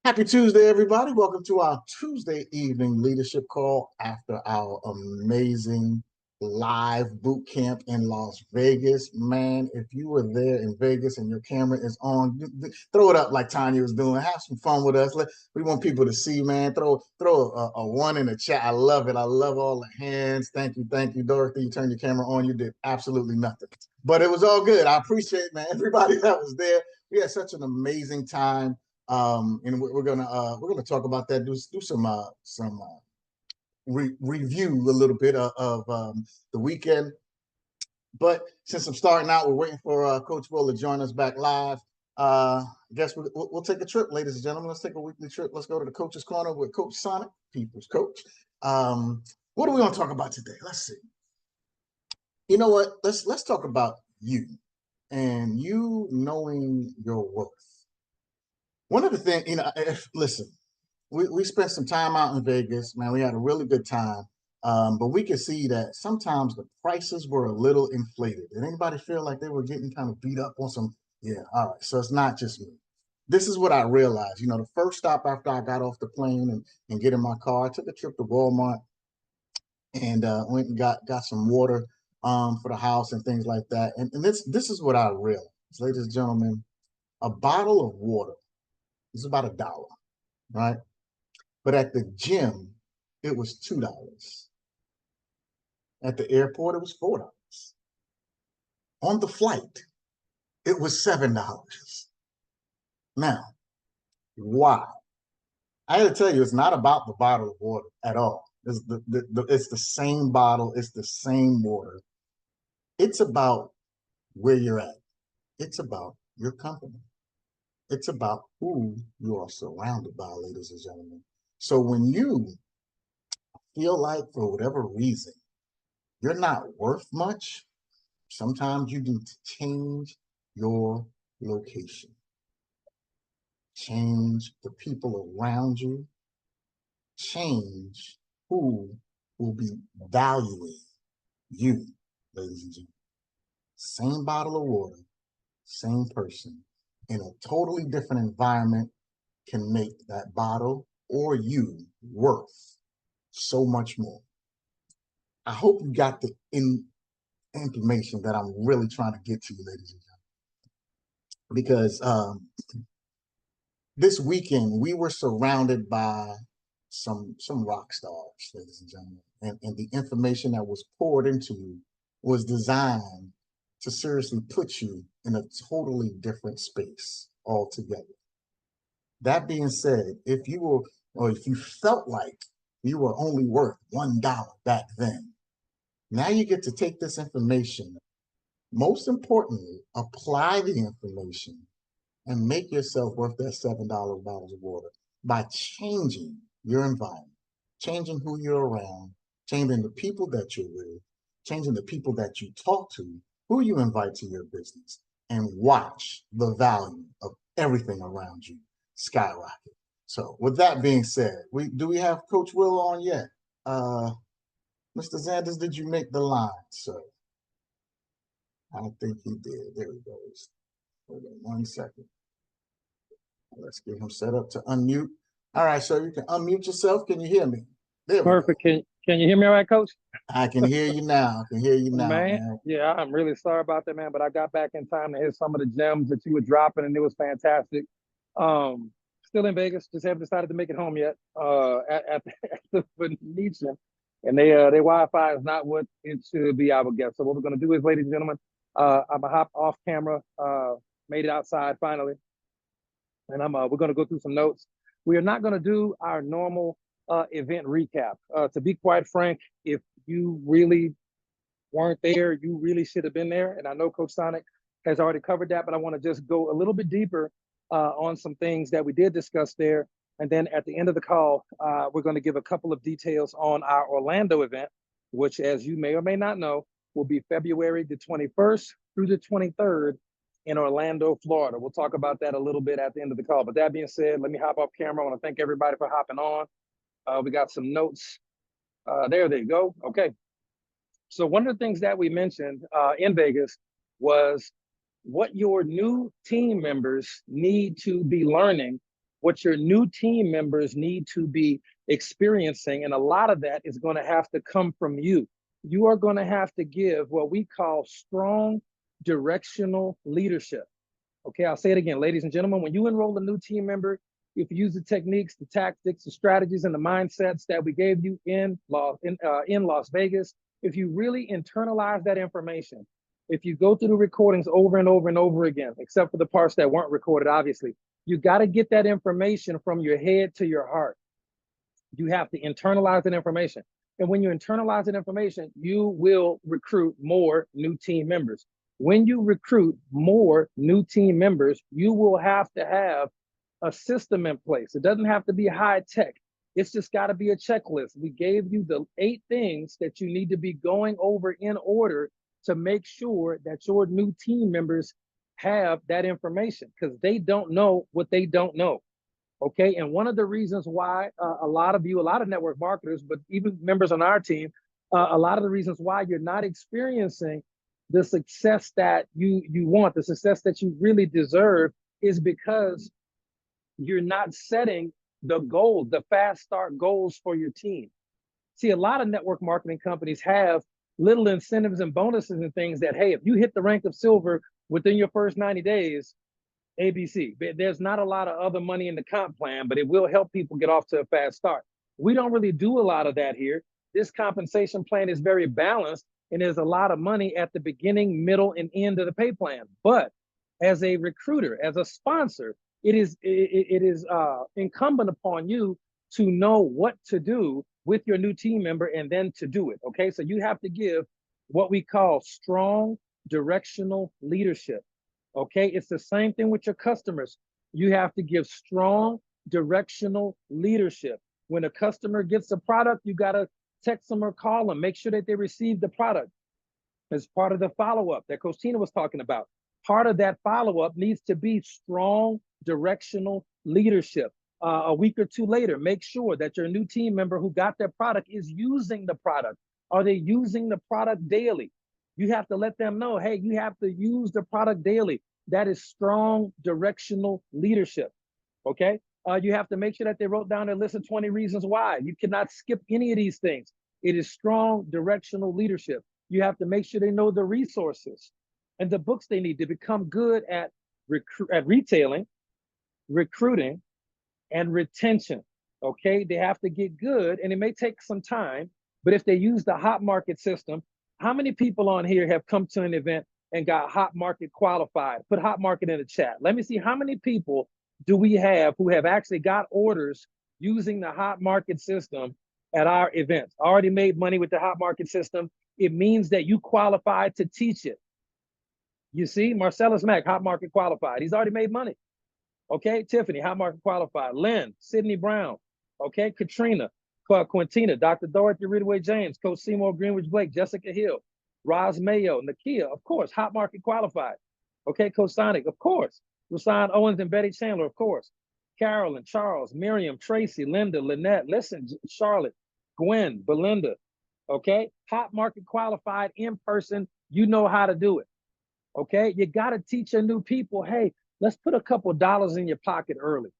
Happy Tuesday, everybody. Welcome to our Tuesday evening leadership call after our amazing live boot camp in Las Vegas. Man, if you were there in Vegas and your camera is on, throw it up like Tanya was doing. Have some fun with us. We want people to see, man. Throw a one in the chat. I love it. I love all the hands. Thank you, Dorothy. You turned your camera on. You did absolutely nothing, but it was all good. I appreciate, man, everybody that was there. We had such an amazing time. And we're gonna talk about that. Do some review a little bit of the weekend. But since I'm starting out, we're waiting for Coach Will to join us back live. I guess we'll take a trip, ladies and gentlemen. Let's take a weekly trip. Let's go to the Coach's Corner with Coach Sonic, People's Coach. What are we gonna talk about today? Let's see. You know what? Let's talk about you and you knowing your worth. One of the things, listen, we spent some time out in Vegas, man. We had a really good time, but we could see that sometimes the prices were a little inflated. Did anybody feel like they were getting kind of beat up on some? Yeah, all right. So it's not just me. This is what I realized. The first stop after I got off the plane and get in my car, I took a trip to Walmart and went and got some water for the house and things like that. And this is what I realized, ladies and gentlemen, a bottle of water is about $1, right? But at the gym, it was $2. At the airport, it was $4. On the flight, it was $7. Now, why? I got to tell you, it's not about the bottle of water at all. It's the same bottle. It's the same water. It's about where you're at. It's about your company. It's about who you are surrounded by, ladies and gentlemen. So when you feel like, for whatever reason, you're not worth much, sometimes you need to change your location. Change the people around you. Change who will be valuing you, ladies and gentlemen. Same bottle of water, same person, in a totally different environment can make that bottle or you worth so much more. I hope you got the information that I'm really trying to get to you, ladies and gentlemen. Because this weekend we were surrounded by some rock stars, ladies and gentlemen, and the information that was poured into you was designed to seriously put you in a totally different space altogether. That being said, if you felt like you were only worth $1 back then, now you get to take this information, most importantly, apply the information and make yourself worth that $7 bottles of water by changing your environment, changing who you're around, changing the people that you're with, changing the people that you talk to, who you invite to your business, and watch the value of everything around you skyrocket. So with that being said, do we have Coach Will on yet? Mr. Zanders, did you make the line, sir? I think he did. There he goes. Hold on 1 second. Let's get him set up to unmute. All right, sir, you can unmute yourself. Can you hear me? There we Perfect. Go. Can you hear me all right, Coach? I can hear you now. Man. Yeah, I'm really sorry about that, man, but I got back in time to hear some of the gems that you were dropping, and it was fantastic. Still in Vegas, just haven't decided to make it home yet at the Venetian. And their Wi-Fi is not what it should be, I would guess. So what we're going to do is, ladies and gentlemen, I'm going to hop off camera, made it outside finally. And we're going to go through some notes. We are not going to do our normal event recap. To be quite frank, if you really weren't there, you really should have been there. And I know Coach Sonic has already covered that, but I want to just go a little bit deeper on some things that we did discuss there. And then at the end of the call, we're going to give a couple of details on our Orlando event, which, as you may or may not know, will be February the 21st through the 23rd in Orlando, Florida. We'll talk about that a little bit at the end of the call. But that being said, let me hop off camera. I want to thank everybody for hopping on. We got some notes. There they go. Okay. So one of the things that we mentioned in Vegas was what your new team members need to be learning what your new team members need to be experiencing. And a lot of that is going to have to come from you. You are going to have to give what we call strong directional leadership. Okay, I'll say it again, ladies and gentlemen, when you enroll a new team member, if you use the techniques, the tactics, the strategies, and the mindsets that we gave you in Las Vegas, if you really internalize that information, if you go through the recordings over and over and over again, except for the parts that weren't recorded, obviously, you got to get that information from your head to your heart. You have to internalize that information. And when you internalize that information, you will recruit more new team members. When you recruit more new team members, you will have to have a system in place. It doesn't have to be high tech. It's just got to be a checklist. We gave you the 8 things that you need to be going over in order to make sure that your new team members have that information, because they don't know what they don't know. Okay. And one of the reasons why a lot of network marketers, but even members on our team, a lot of the reasons why you're not experiencing the success that you want, the success that you really deserve, is because you're not setting the goals, the fast start goals for your team. See, a lot of network marketing companies have little incentives and bonuses and things that, hey, if you hit the rank of silver within your first 90 days, ABC. There's not a lot of other money in the comp plan, but it will help people get off to a fast start. We don't really do a lot of that here. This compensation plan is very balanced, and there's a lot of money at the beginning, middle, and end of the pay plan. But as a recruiter, as a sponsor, it is incumbent upon you to know what to do with your new team member and then to do it. Okay, so you have to give what we call strong directional leadership. Okay, it's the same thing with your customers. You have to give strong directional leadership. When a customer gets a product, you got to text them or call them, make sure that they receive the product as part of the follow-up that Coach Tina was talking about. Part of that follow-up needs to be strong directional leadership. A week or 2 later, make sure that your new team member who got their product is using the product. Are they using the product daily? You have to let them know, hey, you have to use the product daily. That is strong directional leadership. Okay. You have to make sure that they wrote down their list of 20 reasons why. You cannot skip any of these things. It is strong directional leadership. You have to make sure they know the resources and the books they need to become good at retailing, recruiting, and retention. Okay. They have to get good, and it may take some time, but if they use the hot market system, how many people on here have come to an event and got hot market qualified? Put hot market in the chat. Let me see how many people do we have who have actually got orders using the hot market system at our events. Already made money with the hot market system. It means that you qualified to teach it. You see, Marcellus Mack, hot market qualified. He's already made money. Okay, Tiffany, hot market qualified. Lynn, Sydney Brown. Okay, Katrina, Quintina, Dr. Dorothy Ridway James, Coach Seymour Greenwich Blake, Jessica Hill, Roz Mayo, Nakia, of course, hot market qualified. Okay, Coach Sonic, of course. Rusan Owens and Betty Chandler, of course. Carolyn, Charles, Miriam, Tracy, Linda, Lynette, listen, Charlotte, Gwen, Belinda. Okay, hot market qualified in person. You know how to do it. Okay, you got to teach your new people, hey, let's put a couple dollars in your pocket early.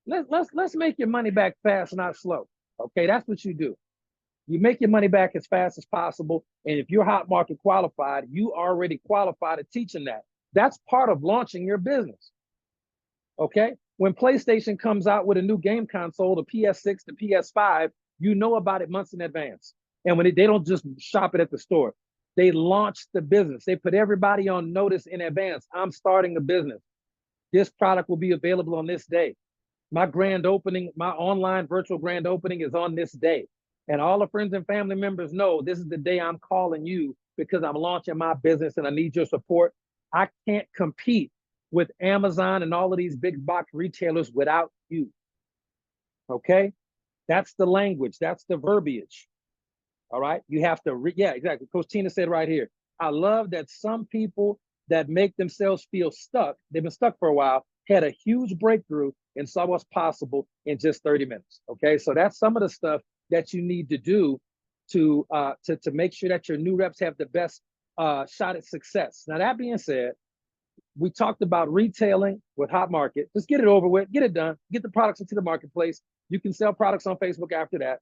Let's make your money back fast, not slow. Okay, that's what you do. You make your money back as fast as possible. And if you're hot market qualified, you already qualified at teaching that. That's part of launching your business. Okay, when PlayStation comes out with a new game console, the PS6, the PS5, you know about it months in advance. And when they don't just shop it at the store, they launch the business. They put everybody on notice in advance. I'm starting a business. This product will be available on this day. My grand opening, my online virtual grand opening is on this day. And all the friends and family members know this is the day I'm calling you because I'm launching my business and I need your support. I can't compete with Amazon and all of these big box retailers without you. Okay? That's the language. That's the verbiage. All right? You have to, yeah, exactly. Coach Tina said right here. I love that some people that make themselves feel stuck, they've been stuck for a while, had a huge breakthrough and saw what's possible in just 30 minutes. Okay, so that's some of the stuff that you need to do to make sure that your new reps have the best shot at success. Now, that being said, we talked about retailing with Hotmart. Just get it over with, get it done, get the products into the marketplace. You can sell products on Facebook after that.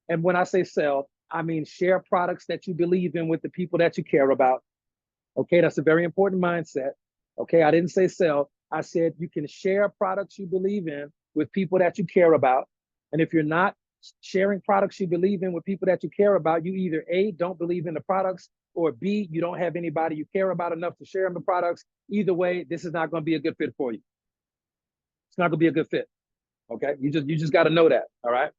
And when I say sell, I mean share products that you believe in with the people that you care about. Okay, that's a very important mindset. Okay, I didn't say sell. I said you can share products you believe in with people that you care about. And if you're not sharing products you believe in with people that you care about, you either A, don't believe in the products, or B, you don't have anybody you care about enough to share the products. Either way, this is not going to be a good fit for you. It's not going to be a good fit. Okay, you just got to know that. All right.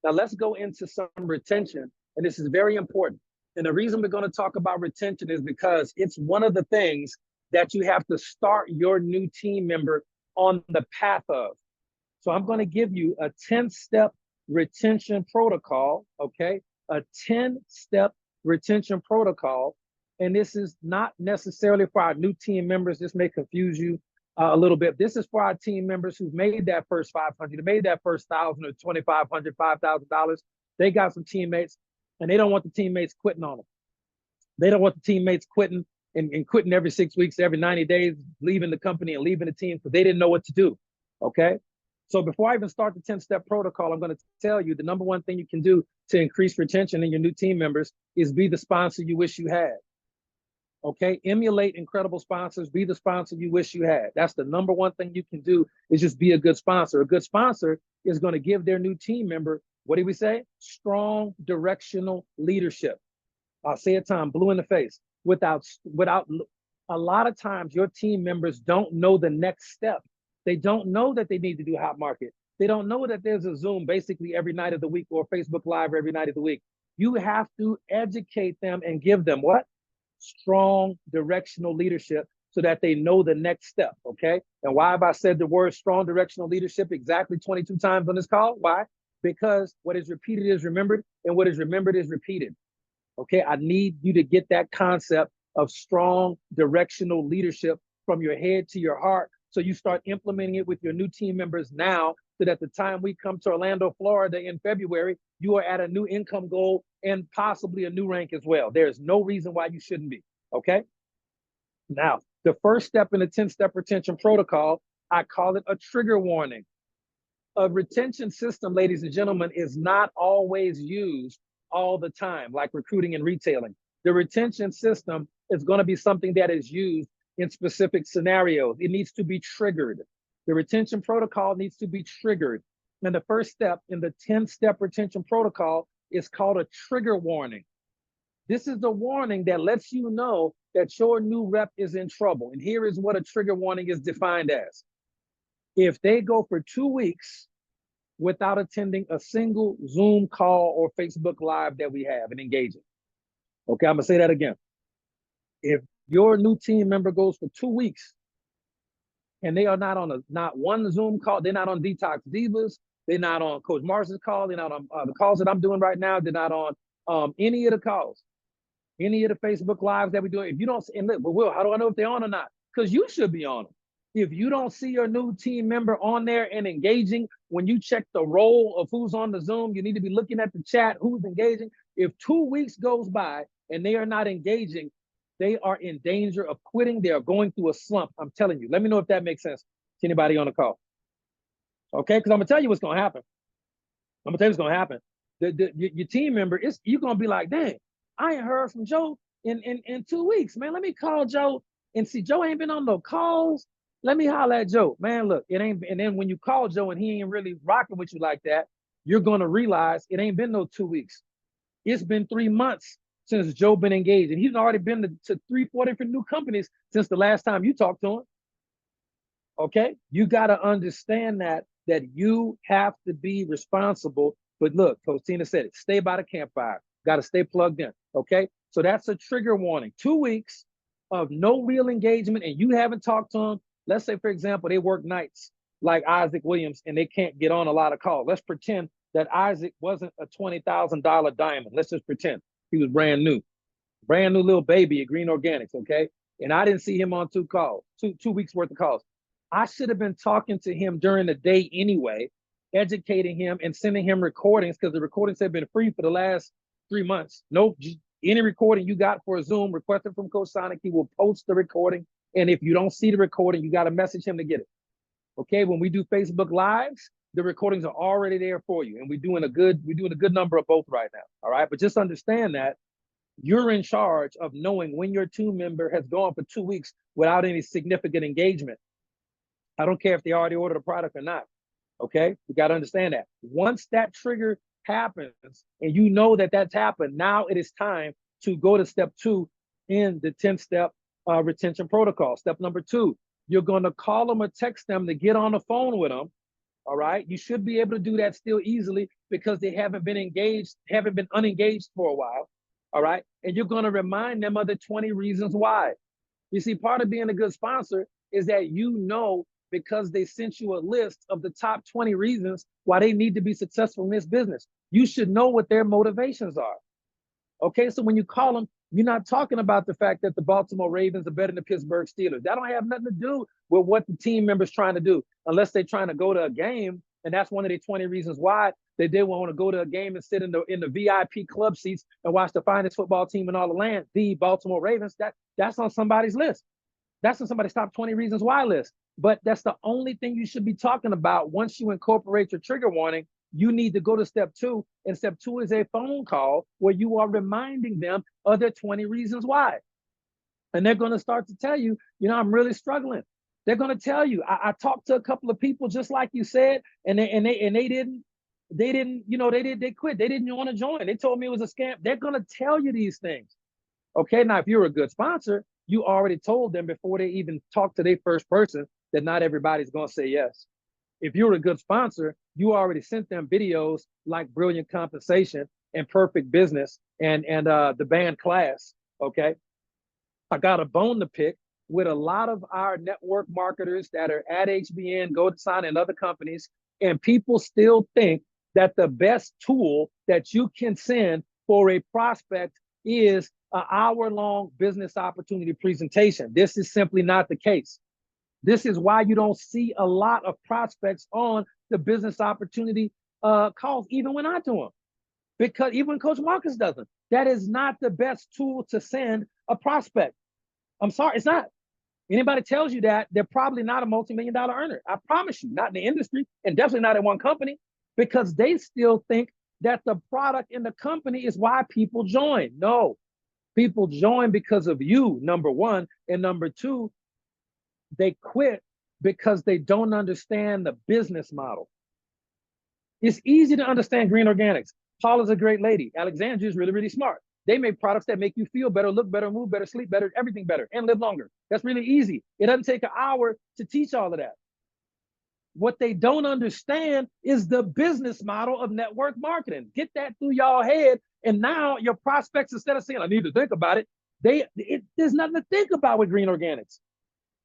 Now let's go into some retention, and this is very important. And the reason we're going to talk about retention is because it's one of the things that you have to start your new team member on the path of. So I'm going to give you a 10-step retention protocol, okay? A 10-step retention protocol. And this is not necessarily for our new team members. This may confuse you a little bit. This is for our team members who've made that first 500, made that first 1,000 or 2,500, $5,000. They got some teammates, and they don't want the teammates quitting on them. They don't want the teammates quitting and quitting every 6 weeks, every 90 days, leaving the company and leaving the team because they didn't know what to do. Okay. So before I even start the 10-step protocol, I'm going to tell you the number one thing you can do to increase retention in your new team members is be the sponsor you wish you had. Okay. Emulate incredible sponsors. Be the sponsor you wish you had. That's the number one thing you can do, is just be a good sponsor. A good sponsor is going to give their new team member, what do we say? Strong directional leadership. I'll say it time, blue in the face. Without a lot of times your team members don't know the next step. They don't know that they need to do Hotmart. They don't know that there's a Zoom basically every night of the week or Facebook Live every night of the week. You have to educate them and give them what? Strong directional leadership so that they know the next step, okay? And why have I said the word strong directional leadership exactly 22 times on this call? Why? Because what is repeated is remembered, and what is remembered is repeated. Okay, I need you to get that concept of strong directional leadership from your head to your heart, so you start implementing it with your new team members now, so that the time we come to Orlando, Florida in February, you are at a new income goal and possibly a new rank as well. There's no reason why you shouldn't be, okay? Now, the first step in the 10-step retention protocol, I call it a trigger warning. A retention system, ladies and gentlemen, is not always used all the time, like recruiting and retailing. The retention system is going to be something that is used in specific scenarios. It needs to be triggered. The retention protocol needs to be triggered. And the first step in the 10-step retention protocol is called a trigger warning. This is the warning that lets you know that your new rep is in trouble. And here is what a trigger warning is defined as. If they go for 2 weeks without attending a single Zoom call or Facebook Live that we have and engaging. Okay, I'm gonna say that again. If your new team member goes for 2 weeks and they are not on not one Zoom call, they're not on Detox Divas, they're not on Coach Mars's call, they're not on the calls that I'm doing right now, they're not on any of the calls, any of the Facebook Lives that we do. If you don't, and look, but Will, how do I know if they're on or not? Because you should be on them. If you don't see your new team member on there and engaging, when you check the role of who's on the Zoom, you need to be looking at the chat, who's engaging. If 2 weeks goes by and they are not engaging, they are in danger of quitting. They are going through a slump. I'm telling you. Let me know if that makes sense to anybody on the call. Okay, because I'm gonna tell you what's gonna happen. I'm gonna tell you what's gonna happen. Your team member, you're gonna be like, dang, I ain't heard from Joe in 2 weeks, man. Let me call Joe and see. Joe ain't been on no calls. Let me holler at Joe. Man, look, it ain't. And then when you call Joe and he ain't really rocking with you like that, you're gonna realize it ain't been no 2 weeks. It's been 3 months since Joe been engaged, and he's already been to 3-4 different new companies since the last time you talked to him. Okay, you got to understand that you have to be responsible. But look, Coach Tina said it. Stay by the campfire. Got to stay plugged in. Okay, so that's a trigger warning. 2 weeks of no real engagement, and you haven't talked to them. Let's say, for example, they work nights like Isaac Williams, and they can't get on a lot of calls. Let's pretend that Isaac wasn't a $20,000 diamond. Let's just pretend he was brand new little baby at Green Organics, okay? And I didn't see him on 2 calls, two weeks worth of calls. I should have been talking to him during the day anyway, educating him and sending him recordings, because the recordings have been free for the last 3 months. No, any recording you got for a Zoom requested from Coach Sonic, he will post the recording And if you don't see the recording, you got to message him to get it. Okay, when we do Facebook Lives, the recordings are already there for you, and we're doing a good number of both right now. All right, but just understand that you're in charge of knowing when your team member has gone for 2 weeks without any significant engagement. I don't care if they already ordered a product or not. Okay, you got to understand that once that trigger happens and you know that that's happened, now it is time to go to step 2 in the 10-step retention protocol. Step number 2, you're going to call them or text them to get on the phone with them. All right, you should be able to do that still easily because they haven't been unengaged for a while. All right, and you're going to remind them of the 20 reasons why. You see, part of being a good sponsor is that you know, because they sent you a list of the top 20 reasons why they need to be successful in this business. You should know what their motivations are. Okay, so when you call them, you're not talking about the fact that the Baltimore Ravens are better than the Pittsburgh Steelers. That don't have nothing to do with what the team member's trying to do, unless they're trying to go to a game, and that's one of the 20 reasons why they did want to go to a game and sit in the VIP club seats and watch the finest football team in all the land, the Baltimore Ravens. That's on somebody's list. That's on somebody's top 20 reasons why list. But that's the only thing you should be talking about. Once you incorporate your trigger warning, you need to go to step 2. And step 2 is a phone call where you are reminding them of their 20 reasons why. And they're going to start to tell you, I'm really struggling. They're going to tell you. I talked to a couple of people just like you said, and they quit. They didn't want to join. They told me it was a scam. They're going to tell you these things. Okay, now if you're a good sponsor, you already told them before they even talk to their first person that not everybody's going to say yes. If you're a good sponsor, you already sent them videos like Brilliant Compensation and Perfect Business and the band Class. Okay, I got a bone to pick with a lot of our network marketers that are at HBN, GoDesign, and other companies, and people still think that the best tool that you can send for a prospect is an hour-long business opportunity presentation. This is simply not the case. This is why you don't see a lot of prospects on the business opportunity calls, even when I do them. Because even Coach Marcus doesn't. That is not the best tool to send a prospect. I'm sorry, it's not. Anybody tells you that, they're probably not a multi-million-dollar earner. I promise you, not in the industry, and definitely not in one company, because they still think that the product in the company is why people join. No, people join because of you, number one, and number two, they quit because they don't understand the business model. It's easy to understand Green Organics. Paula's a great lady. Alexandria is really, really smart. They make products that make you feel better, look better, move better, sleep better, everything better, and live longer. That's really easy. It doesn't take an hour to teach all of that. What they don't understand is the business model of network marketing. Get that through y'all head. And now your prospects, instead of saying, I need to think about it, there's nothing to think about with Green Organics.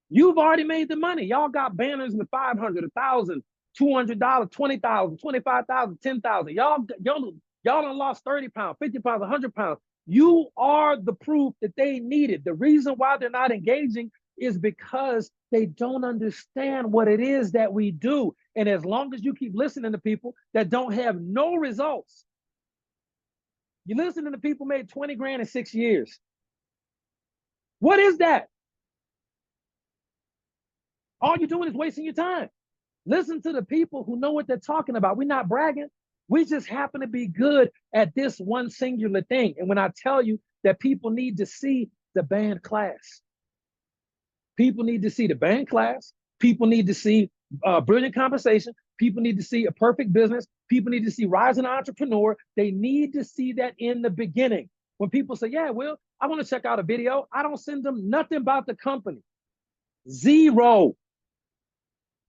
You've already made the money. Y'all got banners with $500, $1,000, $200, $20,000, $25,000, $10,000. Y'all done lost 30 pounds, 50 pounds, 100 pounds. You are the proof that they needed. The reason why they're not engaging is because they don't understand what it is that we do. And as long as you keep listening to people that don't have no results, you're listening to people made 20 grand in 6 years. What is that? All you're doing is wasting your time. Listen to the people who know what they're talking about. We're not bragging. We just happen to be good at this one singular thing. And when I tell you that people need to see the band Class, people need to see the band Class, people need to see Brilliant Compensation, people need to see A Perfect Business, people need to see Rising Entrepreneur. They need to see that in the beginning. When people say, yeah, Will, I want to check out a video, I don't send them nothing about the company. Zero.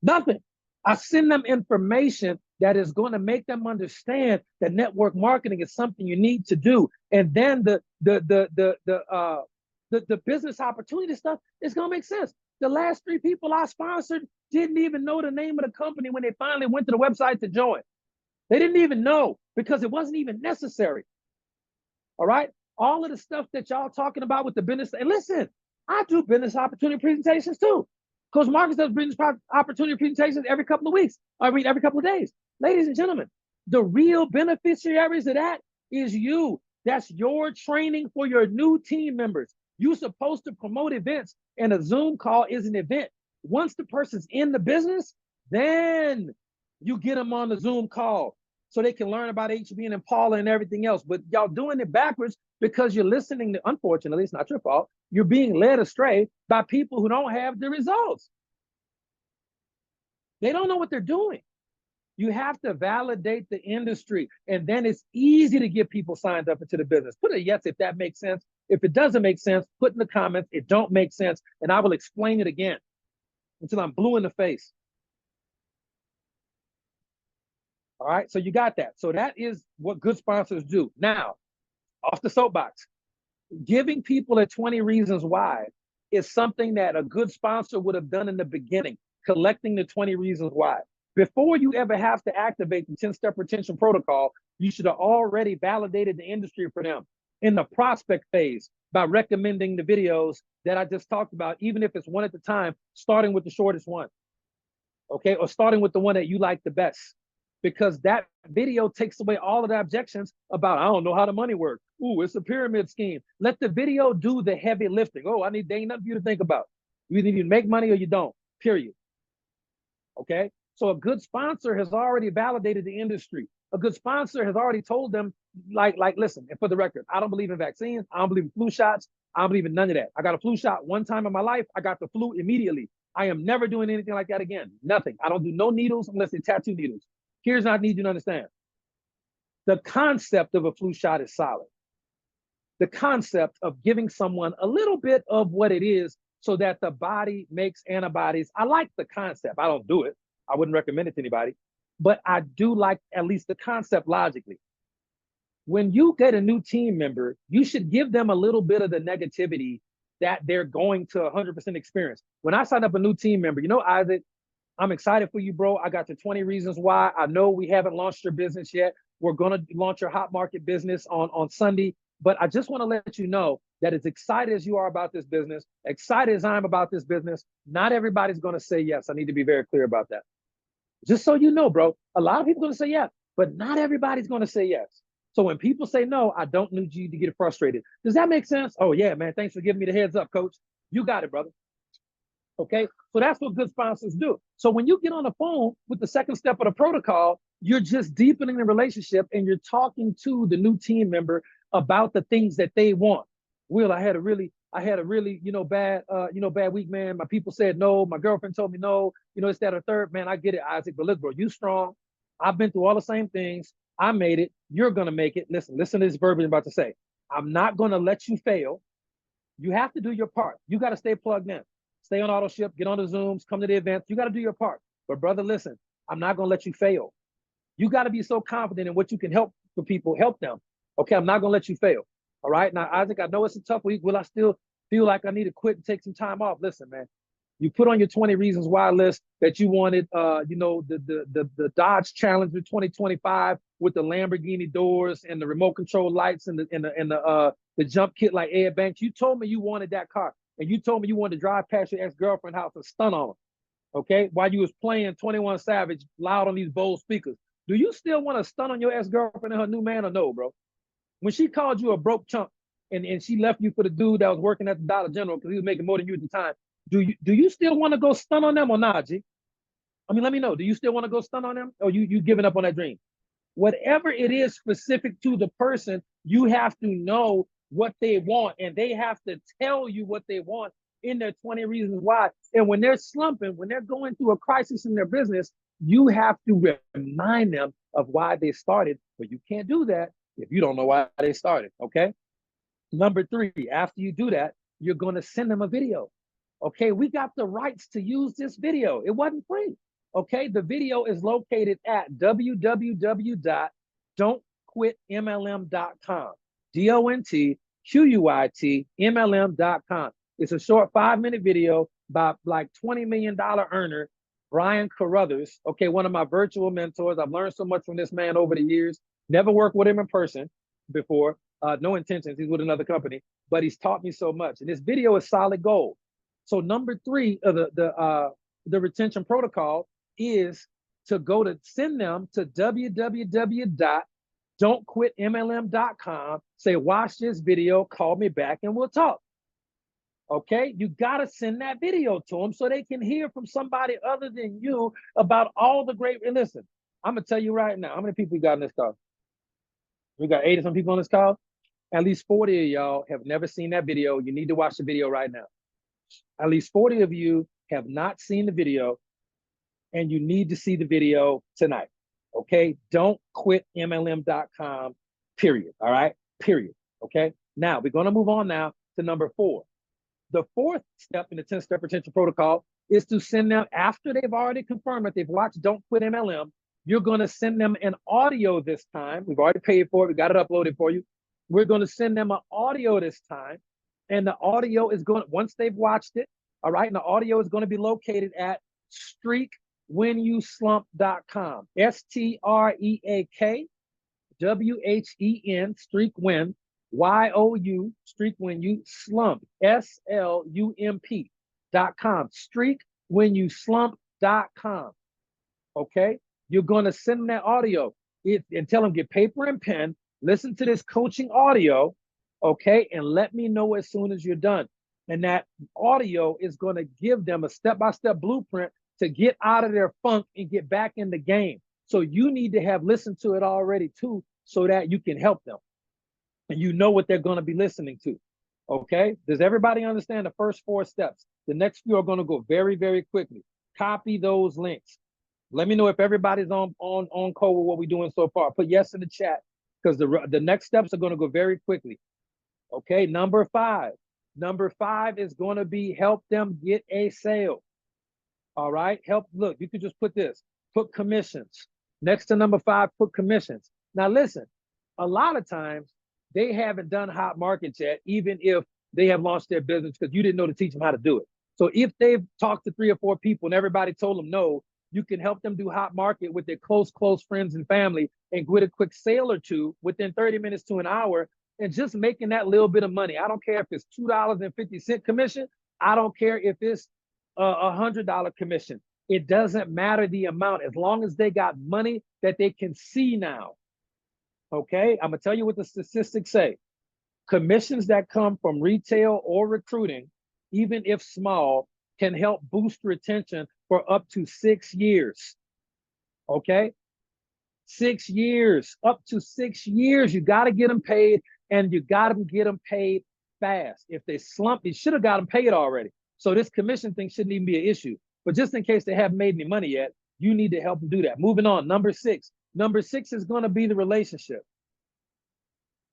Nothing. I send them information that is going to make them understand that network marketing is something you need to do. And then the business opportunity stuff is going to make sense. The last 3 people I sponsored didn't even know the name of the company when they finally went to the website to join. They didn't even know because it wasn't even necessary. All right. All of the stuff that y'all talking about with the business. And listen, I do business opportunity presentations too. Coach Marcus does business opportunity presentations every couple of weeks. Every couple of days. Ladies and gentlemen, the real beneficiaries of that is you. That's your training for your new team members. You're supposed to promote events And a Zoom call is an event. Once the person's in the business, then you get them on the Zoom call so they can learn about HB and Impala and everything else. But y'all doing it backwards because you're listening to, unfortunately, it's not your fault. You're being led astray by people who don't have the results. They don't know what they're doing. You have to validate the industry, and then it's easy to get people signed up into the business. Put a yes if that makes sense. If it doesn't make sense, put in the comments, it don't make sense, and I will explain it again until I'm blue in the face. All right, so you got that. So that is what good sponsors do. Now, off the soapbox, giving people a 20 reasons why is something that a good sponsor would have done in the beginning, collecting the 20 reasons why. Before you ever have to activate the 10-step retention protocol, you should have already validated the industry for them in the prospect phase by recommending the videos that I just talked about, even if it's one at a time, starting with the shortest one, okay? Or starting with the one that you like the best, because that video takes away all of the objections about, I don't know how the money works. Ooh, it's a pyramid scheme. Let the video do the heavy lifting. Oh, there ain't nothing for you to think about. You either need to make money or you don't, period. Okay? So a good sponsor has already validated the industry. A good sponsor has already told them, like, listen, and for the record, I don't believe in vaccines. I don't believe in flu shots. I don't believe in none of that. I got a flu shot one time in my life. I got the flu immediately. I am never doing anything like that again. Nothing. I don't do no needles unless they're tattoo needles. Here's what I need you to understand. The concept of a flu shot is solid. The concept of giving someone a little bit of what it is so that the body makes antibodies. I like the concept. I don't do it. I wouldn't recommend it to anybody, but I do like at least the concept logically. When you get a new team member, you should give them a little bit of the negativity that they're going to 100% experience. When I sign up a new team member, you know, Isaac, I'm excited for you, bro. I got the 20 reasons why. I know we haven't launched your business yet. We're going to launch your hot market business on Sunday. But I just want to let you know that as excited as you are about this business, excited as I'm about this business, not everybody's going to say yes. I need to be very clear about that. Just so you know, bro, a lot of people are going to say yes, but not everybody's going to say yes. So when people say no, I don't need you to get frustrated. Does that make sense? Oh, yeah, man. Thanks for giving me the heads up, coach. You got it, brother. Okay, so that's what good sponsors do. So when you get on the phone with the second step of the protocol, you're just deepening the relationship and you're talking to the new team member about the things that they want. Will, I had a really, bad week, man. My people said no. My girlfriend told me no. It's that or third, man. I get it, Isaac. But look, bro, you strong. I've been through all the same things. I made it. You're gonna make it. Listen to this verbiage I'm about to say. I'm not gonna let you fail. You have to do your part. You got to stay plugged in. Stay on auto ship, get on the Zooms, come to the events. You got to do your part. But brother, listen, I'm not going to let you fail. You got to be so confident in what you can help for people, help them. Okay, I'm not going to let you fail. All right. Now, Isaac, I know it's a tough week. Will I still feel like I need to quit and take some time off? Listen, man, you put on your 20 reasons why list that you wanted, the Dodge Challenger 2025 with the Lamborghini doors and the remote control lights and the jump kit like Ed Banks. You told me you wanted that car. And you told me you wanted to drive past your ex-girlfriend's house and stun on her, okay? While you was playing 21 Savage loud on these bold speakers. Do you still want to stun on your ex-girlfriend and her new man or no, bro? When she called you a broke chump and she left you for the dude that was working at the Dollar General because he was making more than you at the time, do you still want to go stun on them or not, G? I mean, let me know. Do you still want to go stun on them or you giving up on that dream? Whatever it is specific to the person, you have to know what they want, and they have to tell you what they want in their 20 reasons why. And when they're slumping, when they're going through a crisis in their business, you have to remind them of why they started, but you can't do that if you don't know why they started, okay? Number 3, after you do that, you're going to send them a video. Okay, we got the rights to use this video. It wasn't free. Okay, the video is located at www.don'tquitmlm.com. DONTQUITMLM.com. It's a short 5-minute video by like $20 million earner, Brian Carruthers. Okay, one of my virtual mentors. I've learned so much from this man over the years. Never worked with him in person before. No intentions. He's with another company, but he's taught me so much. And this video is solid gold. So number 3 of the retention protocol is to send them to www.don'tquitmlm.com. Say, watch this video, call me back, and we'll talk. Okay, you got to send that video to them so they can hear from somebody other than you about all the great. And listen, I'm gonna tell you right now, how many people we got in this call? We got 80 some people on this call. At least 40 of y'all have never seen that video. You need to watch the video right now. At least 40 of you have not seen the video, and you need to see the video tonight. Okay, don't quit MLM.com, period. All right, period. Okay, now we're gonna move on now to number 4. The 4th step in the 10-step retention protocol is to send them, after they've already confirmed that they've watched Don't Quit MLM, you're going to send them an audio this time. We've already paid for it. We got it uploaded for you. We're going to send them an audio this time. And the audio is going, once they've watched it, all right, and the audio is going to be located at streakwhenyoslump.com. STREAKWHEN, streak when, YOU, streak when you slump, SLUMP.com, streakwhenyoslump.com. Okay, you're going to send them that audio and tell them, get paper and pen, listen to this coaching audio, okay, and let me know as soon as you're done. And that audio is going to give them a step-by-step blueprint to get out of their funk and get back in the game. So you need to have listened to it already too, so that you can help them. And you know what they're going to be listening to. Okay, does everybody understand the first 4 steps? The next few are going to go very, very quickly. Copy those links. Let me know if everybody's on code with what we're doing so far. Put yes in the chat, because the next steps are going to go very quickly. Okay, number 5. Number 5 is going to be help them get a sale. All right, look, you could just put this, put commissions. Next to number 5, put commissions. Now listen, a lot of times they haven't done hot markets yet, even if they have launched their business, because you didn't know to teach them how to do it. So if they've talked to 3 or 4 people and everybody told them no, you can help them do hot market with their close friends and family and get a quick sale or 2 within 30 minutes to an hour, and just making that little bit of money. I don't care if it's $2.50 commission. I don't care if it's $100 commission. It doesn't matter the amount, as long as they got money that they can see now. Okay, I'm gonna tell you what the statistics say. Commissions that come from retail or recruiting, even if small, can help boost retention for up to 6 years. Okay, 6 years, up to 6 years. You got to get them paid, and you got to get them paid fast. If they slump, you should have got them paid already. So this commission thing shouldn't even be an issue. But just in case they haven't made any money yet, you need to help them do that. Moving on, number 6. Number 6 is going to be the relationship.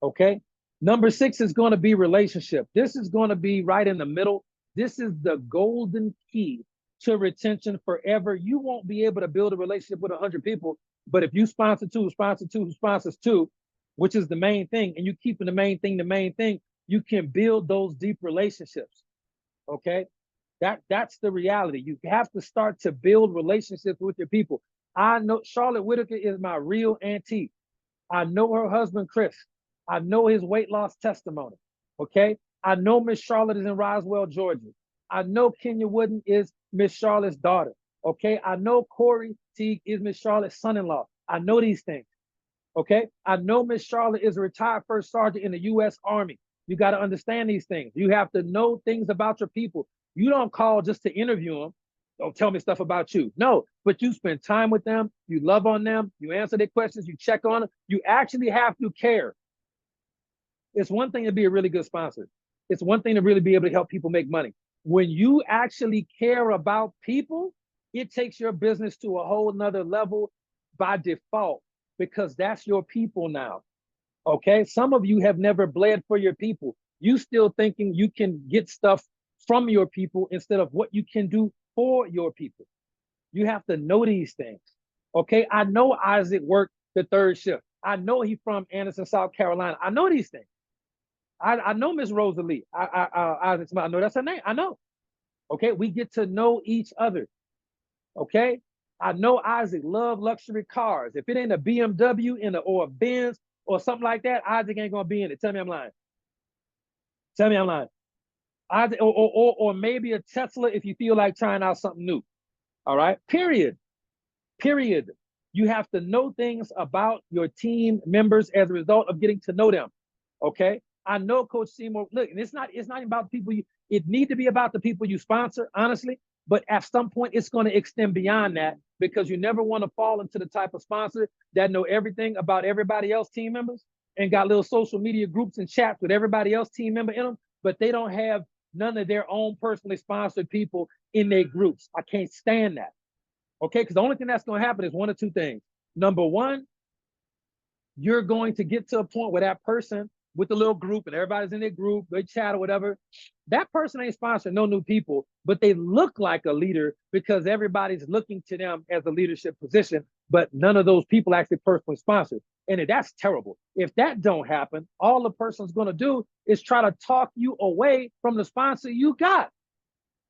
Okay, number 6 is going to be relationship. This is going to be right in the middle. This is the golden key to retention forever. You won't be able to build a relationship with 100 people, but if you sponsor 2, sponsor 2, sponsors 2, which is the main thing, and you keeping the main thing, you can build those deep relationships. Okay, that's the reality. You have to start to build relationships with your people. I know Charlotte Whitaker is my real auntie. I know her husband, Chris. I know his weight loss testimony. Okay, I know Miss Charlotte is in Roswell, Georgia. I know Kenya Wooden is Miss Charlotte's daughter. Okay, I know Corey Teague is Miss Charlotte's son-in-law. I know these things. Okay, I know Miss Charlotte is a retired first sergeant in the U.S. Army. You got to understand these things. You have to know things about your people. You don't call just to interview them. Don't tell me stuff about you. No, but you spend time with them. You love on them. You answer their questions. You check on them. You actually have to care. It's one thing to be a really good sponsor. It's one thing to really be able to help people make money. When you actually care about people, it takes your business to a whole nother level by default, because that's your people now. Okay, some of you have never bled for your people. You still thinking you can get stuff from your people instead of what you can do for your people. You have to know these things. Okay, I know Isaac worked the 3rd shift. I know he's from Anderson, South Carolina. I know these things. I know Miss Rosalie. Isaac Smith. I know that's her name. I know. Okay, we get to know each other. Okay, I know Isaac love luxury cars. If it ain't a BMW or a Benz or something like that, Isaac ain't gonna be in it. Tell me I'm lying. Tell me I'm lying. Isaac, or maybe a Tesla if you feel like trying out something new. All right. Period. You have to know things about your team members as a result of getting to know them. Okay. I know Coach Seymour, look, and it's not even about the people it need to be about the people you sponsor, honestly. But at some point, it's going to extend beyond that, because you never want to fall into the type of sponsor that know everything about everybody else team members and got little social media groups and chats with everybody else team member in them, but they don't have none of their own personally sponsored people in their groups. I can't stand that. Okay, because the only thing that's going to happen is one of two things. Number one, you're going to get to a point where that person with the little group and everybody's in their group, they chat or whatever, that person ain't sponsoring no new people, but they look like a leader because everybody's looking to them as a leadership position, but none of those people actually personally sponsored. And that's terrible. If that don't happen, all the person's going to do is try to talk you away from the sponsor you got.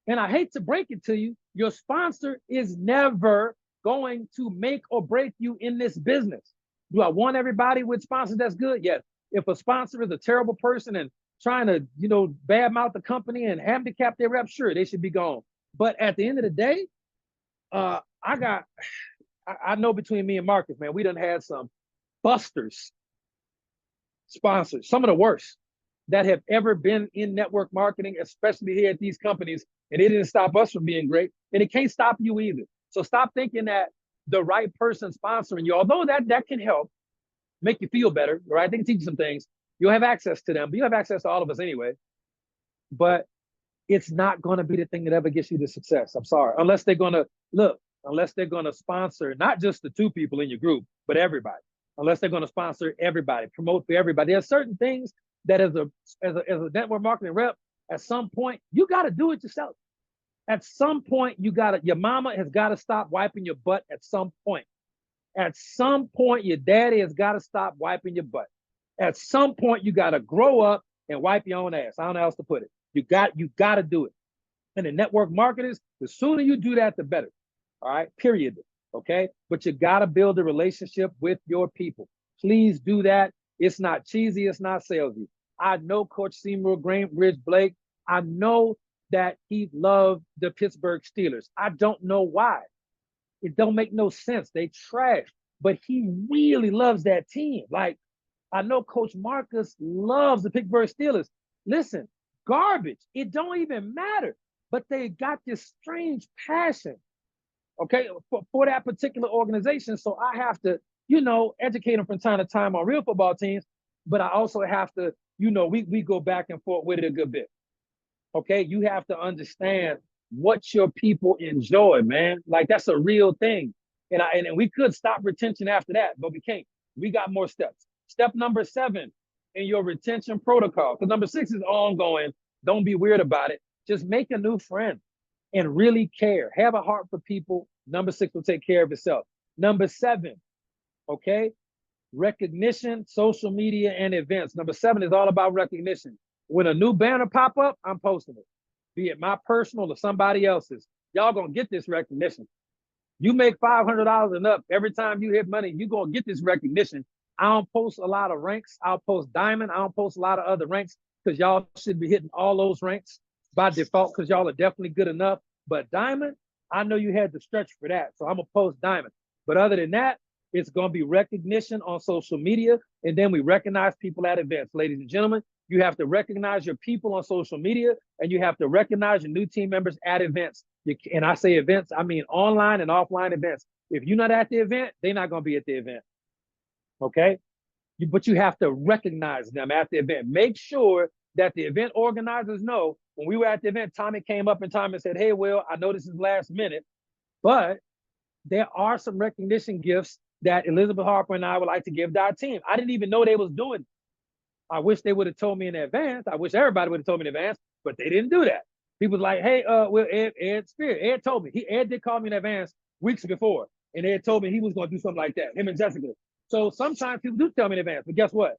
And I hate to break it to you, your sponsor is never going to make or break you in this business. Do I want everybody with sponsors that's good? Yes. If a sponsor is a terrible person and trying to, badmouth the company and handicap their reps, sure, they should be gone. But at the end of the day, I know between me and Marcus, man, we done had some busters sponsors, some of the worst that have ever been in network marketing, especially here at these companies. And it didn't stop us from being great. And it can't stop you either. So stop thinking that the right person sponsoring you, although that can help make you feel better, right? They can teach you some things. You'll have access to them, but you have access to all of us anyway. But it's not going to be the thing that ever gets you to success. I'm sorry. Unless they're going to sponsor not just the two people in your group, but everybody. Unless they're going to sponsor everybody, promote for everybody. There are certain things that as a network marketing rep, at some point, you got to do it yourself. At some point, your mama has got to stop wiping your butt at some point. At some point, your daddy has got to stop wiping your butt. At some point, you got to grow up and wipe your own ass. I don't know how else to put it. You got to do it. And the network marketers, the sooner you do that, the better. All right, period. Okay, but you got to build a relationship with your people. Please do that. It's not cheesy. It's not salesy. I know Coach Seymour Greenridge Blake. I know that he loved the Pittsburgh Steelers. I don't know why. It don't make no sense. They trash, but he really loves that team. Like, I know Coach Marcus loves the Pittsburgh Steelers. Listen, garbage. It don't even matter. But they got this strange passion, okay, for that particular organization. So I have to, educate them from time to time on real football teams. But I also have to, we go back and forth with it a good bit. Okay, you have to understand what your people enjoy, man. Like, that's a real thing. And we could stop retention after that, but we can't. We got more steps. Step number 7 in your retention protocol, because number 6 is ongoing. Don't be weird about it. Just make a new friend and really care. Have a heart for people. Number 6 will take care of itself. Number 7, okay, recognition, social media, and events. Number 7 is all about recognition. When a new banner pop up, I'm posting it, be it my personal or somebody else's. Y'all gonna get this recognition. You make $500 and up every time you hit money, you gonna get this recognition. I don't post a lot of ranks. I'll post diamond. I don't post a lot of other ranks because y'all should be hitting all those ranks by default because y'all are definitely good enough. But diamond, I know you had to stretch for that, so I'm gonna post diamond. But other than that, it's gonna be recognition on social media, and then we recognize people at events. Ladies and gentlemen, you have to recognize your people on social media, and you have to recognize your new team members at events. And I say events, I mean online and offline events. If you're not at the event, they're not gonna be at the event. Okay? But you have to recognize them at the event. Make sure that the event organizers know. When we were at the event, Tommy came up and Tommy said, hey, Will, I know this is last minute, but there are some recognition gifts that Elizabeth Harper and I would like to give to our team. I didn't even know they was doing it. I wish they would have told me in advance. I wish everybody would have told me in advance, but they didn't do that. People was like, hey, Will, Ed Spear. Ed told me. Ed did call me in advance weeks before, and Ed told me he was going to do something like that, him and Jessica. So sometimes people do tell me in advance, but guess what?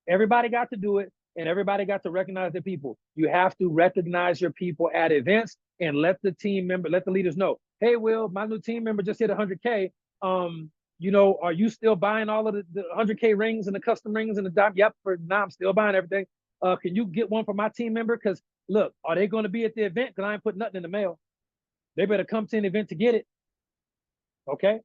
Everybody got to do it, and everybody got to recognize their people. You have to recognize your people at events and let the leaders know, hey, Will, my new team member just hit 100K. Are you still buying all of the 100K rings and the custom rings and the dime? Yep, for now I'm still buying everything. Can you get one for my team member? Because look, are they going to be at the event? Because I ain't putting nothing in the mail. They better come to an event to get it. Okay.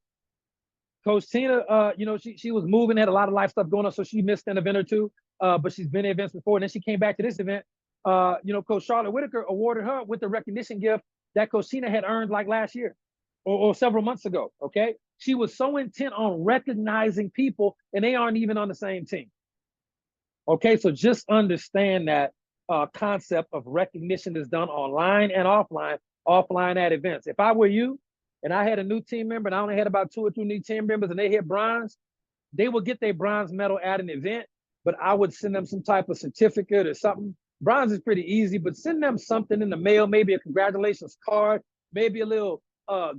Coach Tina, she was moving, had a lot of life stuff going on, so she missed an event or two. but she's been at events before. And then she came back to this event. Coach Charlotte Whitaker awarded her with the recognition gift that Coach Tina had earned like last year or several months ago. Okay. She was so intent on recognizing people, and they aren't even on the same team. Okay. So just understand that concept of recognition is done online and offline at events. If I were you and I had a new team member and I only had about 2 or 3 new team members and they hit bronze, they would get their bronze medal at an event, but I would send them some type of certificate or something. Bronze is pretty easy, but send them something in the mail, maybe a congratulations card, maybe a little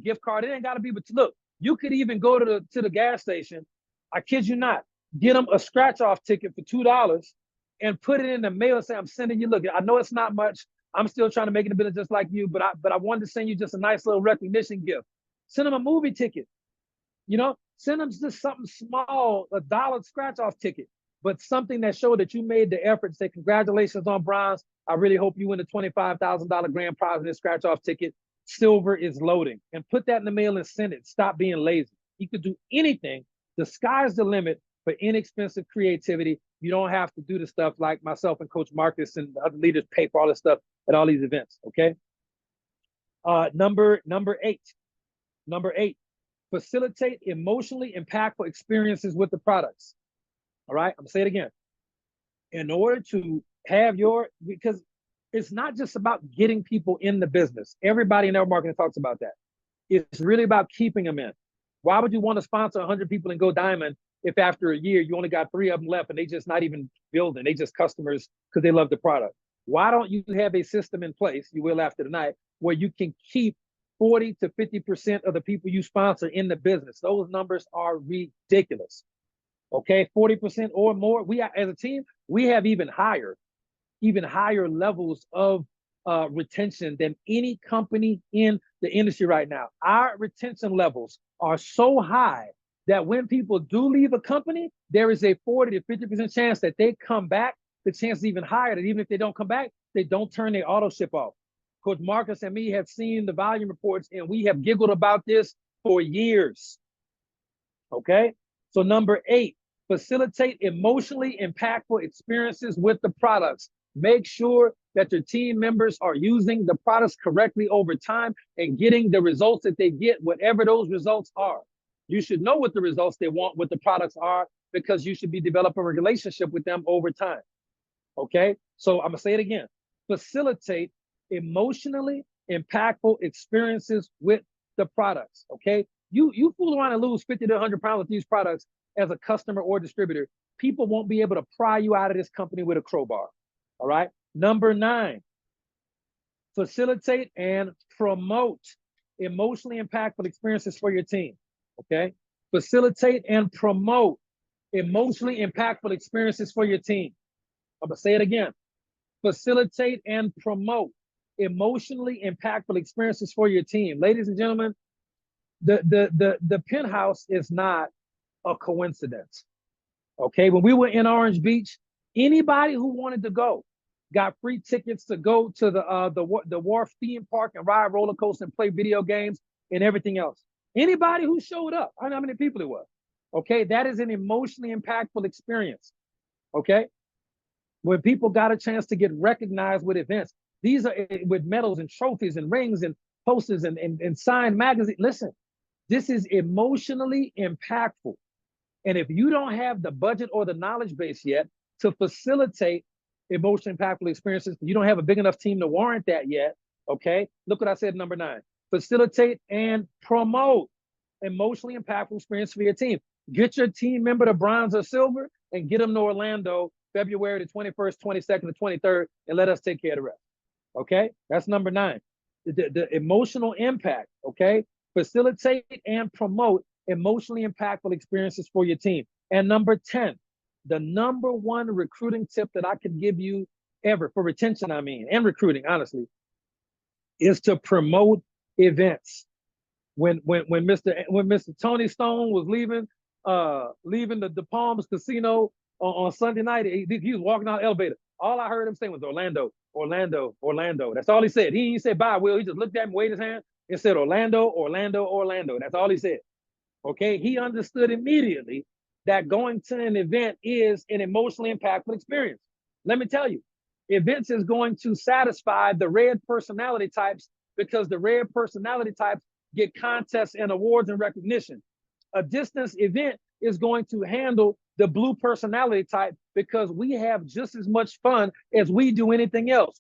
gift card. It ain't got to be, but look, you could even go to the gas station. I kid you not, get them a scratch off ticket for $2 and put it in the mail and say, I'm sending you, look, I know it's not much. I'm still trying to make it a business just like you, but I wanted to send you just a nice little recognition gift. Send them a movie ticket, send them just something small, a $1 scratch off ticket, but something that showed that you made the effort. Say, congratulations on bronze. I really hope you win the $25,000 grand prize in this scratch off ticket. Silver is loading, and put that in the mail and send it. Stop being lazy. You could do anything. The sky's the limit for inexpensive creativity. You don't have to do the stuff like myself and Coach Marcus and other leaders pay for all this stuff at all these events. Okay. Number eight, facilitate emotionally impactful experiences with the products. All right, I'm gonna say it again. In order to have because it's not just about getting people in the business. Everybody in network marketing talks about that. It's really about keeping them in. Why would you want to sponsor 100 people and go diamond if after a year you only got 3 of them left and they just not even building, they just customers because they love the product? Why don't you have a system in place, you will after tonight, where you can keep 40 to 50% of the people you sponsor in the business? Those numbers are ridiculous. Okay, 40% or more. We as a team, we have even higher levels of retention than any company in the industry right now. Our retention levels are so high that when people do leave a company, there is a 40 to 50% chance that they come back. The chance is even higher that even if they don't come back, they don't turn their auto ship off. Coach Marcus and me have seen the volume reports, and we have giggled about this for years. Okay, so number 8, facilitate emotionally impactful experiences with the products. Make sure that your team members are using the products correctly over time and getting the results that they get, whatever those results are. You should know what the results they want, what the products are, because you should be developing a relationship with them over time. Okay, so I'm gonna say it again. Facilitate emotionally impactful experiences with the products. Okay, you fool around and lose 50 to 100 pounds with these products as a customer or distributor. People won't be able to pry you out of this company with a crowbar. All right. Number 9, facilitate and promote emotionally impactful experiences for your team. Okay. Facilitate and promote emotionally impactful experiences for your team. I'm going to say it again. Facilitate and promote emotionally impactful experiences for your team. Ladies and gentlemen, the penthouse is not a coincidence. Okay. When we were in Orange Beach, anybody who wanted to go got free tickets to go to the Wharf theme park and ride roller coaster and play video games and everything else. Anybody who showed up, I don't know how many people it was. Okay, that is an emotionally impactful experience. Okay, when people got a chance to get recognized with events, these are with medals and trophies and rings and posters and signed magazines. Listen, this is emotionally impactful. And if you don't have the budget or the knowledge base yet to facilitate emotionally impactful experiences, you don't have a big enough team to warrant that yet. Okay, look what I said, number 9. Facilitate and promote emotionally impactful experience for your team. Get your team member to bronze or silver and get them to Orlando February the 21st, 22nd, and 23rd, and let us take care of the rest. Okay, that's number 9. The emotional impact. Okay, facilitate and promote emotionally impactful experiences for your team. And number 10, the number 1 recruiting tip that I could give you ever for retention, and recruiting, honestly, is to promote events. When Mr. Tony Stone was leaving the Palms Casino on Sunday night, he was walking out the elevator. All I heard him say was Orlando, Orlando, Orlando. That's all he said. He didn't say bye, Will. He just looked at me, waved his hand, and said Orlando, Orlando, Orlando. That's all he said. Okay, he understood immediately that going to an event is an emotionally impactful experience. Let me tell you, events is going to satisfy the red personality types because the red personality types get contests and awards and recognition. A distance event is going to handle the blue personality type because we have just as much fun as we do anything else.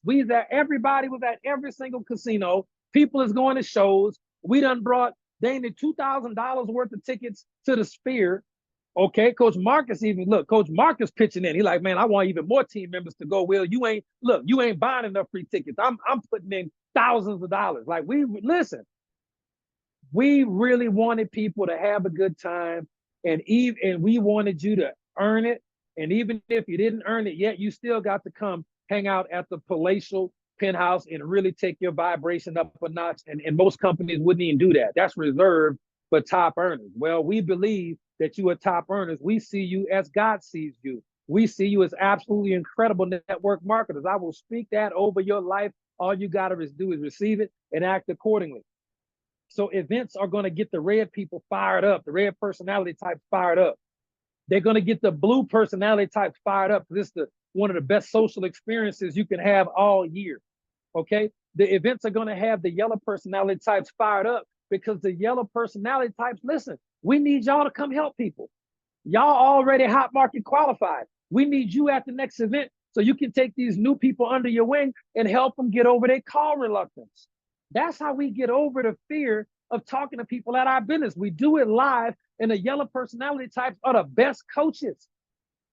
Everybody was at every single casino. People is going to shows. We done brought Danny $2,000 worth of tickets to the Sphere. Okay, Coach Marcus Coach Marcus pitching in. He like, man, I want even more team members to go. Will, you ain't buying enough free tickets. I'm putting in thousands of dollars. Like, we really wanted people to have a good time, and we wanted you to earn it. And even if you didn't earn it yet, you still got to come hang out at the palatial penthouse and really take your vibration up a notch. And most companies wouldn't even do that. That's reserved for top earners. Well, we believe that you are top earners. We see you as God sees you. We see you as absolutely incredible network marketers. I will speak that over your life. All you got to do is receive it and act accordingly. So events are going to get the red people fired up, the red personality types fired up. They're going to get the blue personality types fired up. This is one of the best social experiences you can have all year. Okay. The events are going to have the yellow personality types fired up because the yellow personality types, listen, we need y'all to come help people. Y'all already hot market qualified. We need you at the next event so you can take these new people under your wing and help them get over their call reluctance. That's how we get over the fear of talking to people at our business. We do it live, and the yellow personality types are the best coaches.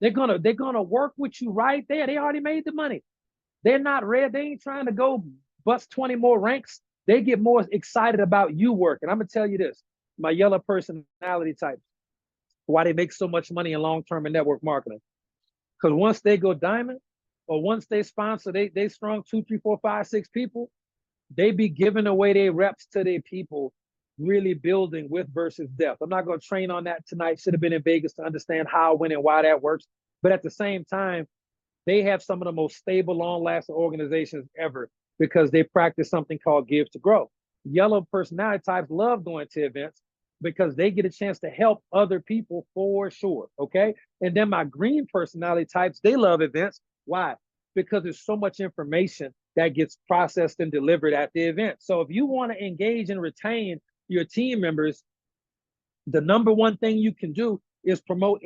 They're gonna work with you right there. They already made the money. They're not red. They ain't trying to go bust 20 more ranks. They get more excited about you working. I'm gonna tell you this, my yellow personality types, why they make so much money in long-term and network marketing. Because once they go diamond, or once they sponsor, they strong 2, 3, 4, 5, 6 people, they be giving away their reps to their people, really building with versus depth. I'm not going to train on that tonight. Should have been in Vegas to understand how, when, and why that works. But at the same time, they have some of the most stable, long-lasting organizations ever because they practice something called give to grow. Yellow personality types love going to events because they get a chance to help other people for sure, okay? And then my green personality types, they love events. Why? Because there's so much information that gets processed and delivered at the event. So if you want to engage and retain your team members, the number one thing you can do is promote.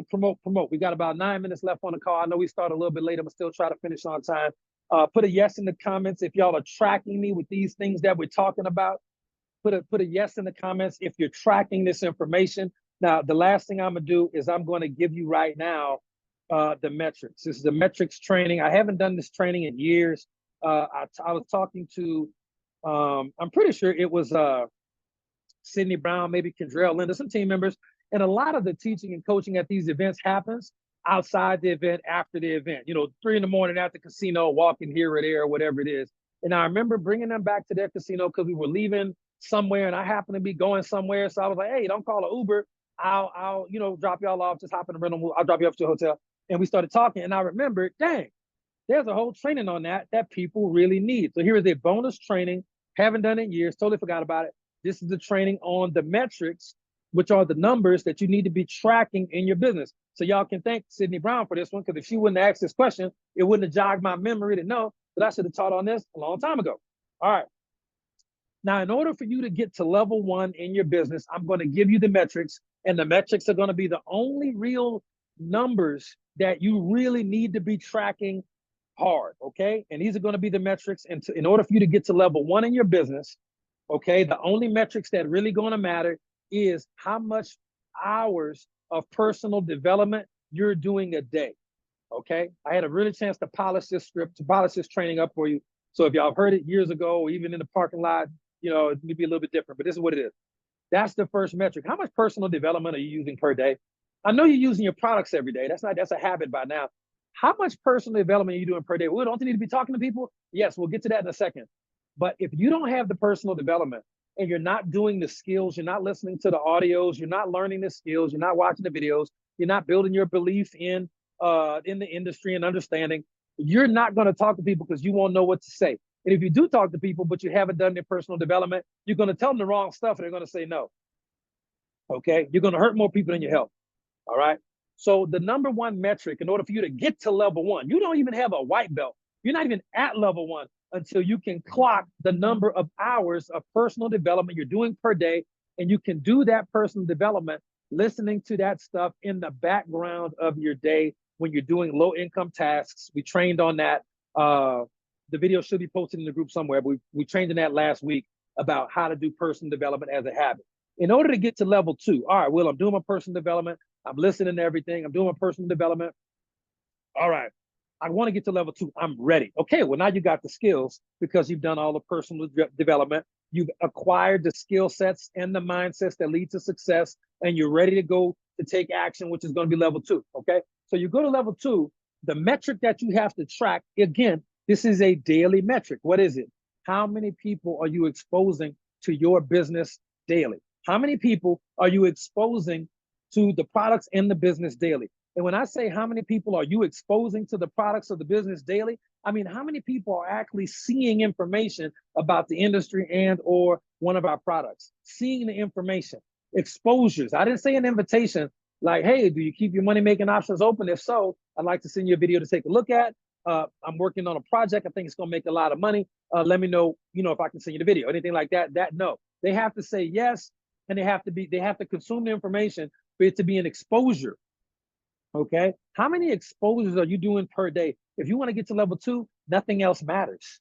We got about 9 minutes left on the call. I know we started a little bit late. I'm still trying to finish on time. Put a yes in the comments if y'all are tracking me with these things that we're talking about. Put a yes in the comments if you're tracking this information. Now, the last thing I'm gonna do is I'm going to give you right now the metrics. This is the metrics training. I haven't done this training in years. I was talking to, I'm pretty sure it was Sydney Brown, maybe Kendrell Linda, some team members. And a lot of the teaching and coaching at these events happens outside the event, after the event, 3 in the morning at the casino, walking here or there or whatever it is. And I remember bringing them back to their casino because we were leaving somewhere and I happened to be going somewhere. So I was like, hey, don't call an Uber. I'll drop y'all off, just hop in the rental. I'll drop you off to a hotel. And we started talking. And I remembered, dang, there's a whole training on that people really need. So here is a bonus training. Haven't done it in years, totally forgot about it. This is the training on the metrics, which are the numbers that you need to be tracking in your business. So y'all can thank Sydney Brown for this one, because if she wouldn't have asked this question, it wouldn't have jogged my memory to know that I should have taught on this a long time ago. All right. Now, in order for you to get to level 1 in your business, I'm going to give you the metrics, and the metrics are going to be the only real numbers that you really need to be tracking hard, okay? And these are going to be the metrics. And in order for you to get to level 1 in your business, okay, the only metrics that really going to matter is how much hours of personal development you're doing a day, okay? I had a really chance to polish this script, to polish this training up for you. So if y'all have heard it years ago, or even in the parking lot, it may be a little bit different, but this is what it is. That's the first metric. How much personal development are you using per day? I know you're using your products every day. That's a habit by now. How much personal development are you doing per day? Well, don't you need to be talking to people? Yes, we'll get to that in a second. But if you don't have the personal development and you're not doing the skills, you're not listening to the audios, you're not learning the skills, you're not watching the videos, you're not building your belief in the industry and understanding, you're not going to talk to people because you won't know what to say. And if you do talk to people, but you haven't done their personal development, you're going to tell them the wrong stuff and they're going to say no. Okay? You're going to hurt more people than you help. All right? So the number one metric in order for you to get to level one, you don't even have a white belt. You're not even at level one until you can clock the number of hours of personal development you're doing per day. And you can do that personal development, listening to that stuff in the background of your day when you're doing low income tasks. We trained on that. The video should be posted in the group somewhere, but we trained in that last week about how to do personal development as a habit. In order to get to level two, all right, Will, I'm doing my personal development. I'm listening to everything. I'm doing my personal development. All right, I want to get to level two. I'm ready. Okay, well, now you got the skills because you've done all the personal development. You've acquired the skill sets and the mindsets that lead to success, and you're ready to go to take action, which is going to be level two. Okay, so you go to level two. The metric that you have to track, again, this is a daily metric. What is it? How many people are you exposing to your business daily? How many people are you exposing to the products in the business daily? And when I say how many people are you exposing to the products of the business daily, I mean, how many people are actually seeing information about the industry and or one of our products? Seeing the information, exposures. I didn't say an invitation like, hey, do you keep your money-making options open? If so, I'd like to send you a video to take a look at. I'm working on a project. I think it's going to make a lot of money. Let me know, if I can send you the video, anything like that. No, they have to say yes. And they have to consume the information for it to be an exposure. Okay. How many exposures are you doing per day? If you want to get to level two, nothing else matters.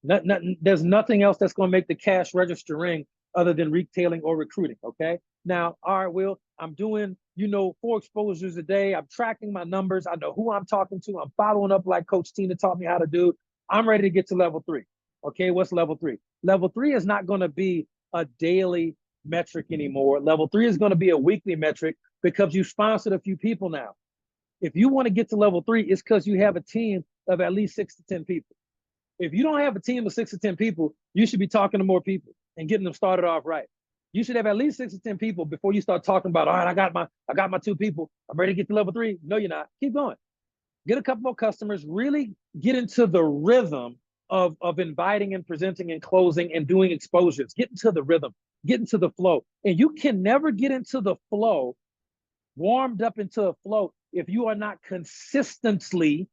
There's nothing else that's going to make the cash register ring other than retailing or recruiting. Okay. Now, all right, Will, I'm doing, 4 exposures a day. I'm tracking my numbers. I know who I'm talking to. I'm following up like Coach Tina taught me how to do. I'm ready to get to level 3. Okay. What's level 3? Level 3 is not going to be a daily metric anymore. Level 3 is going to be a weekly metric because you sponsored a few people now. If you want to get to level 3, it's because you have a team of at least 6 to 10 people. If you don't have a team of 6 to 10 people, you should be talking to more people and getting them started off right. You should have at least 6 to 10 people before you start talking about, all right, I got my 2 people. I'm ready to get to level 3. No, you're not. Keep going. Get a couple more customers, really get into the rhythm of inviting and presenting and closing and doing exposures. Get into the rhythm, get into the flow. And you can never get into the flow, warmed up into a flow, if you are not consistently,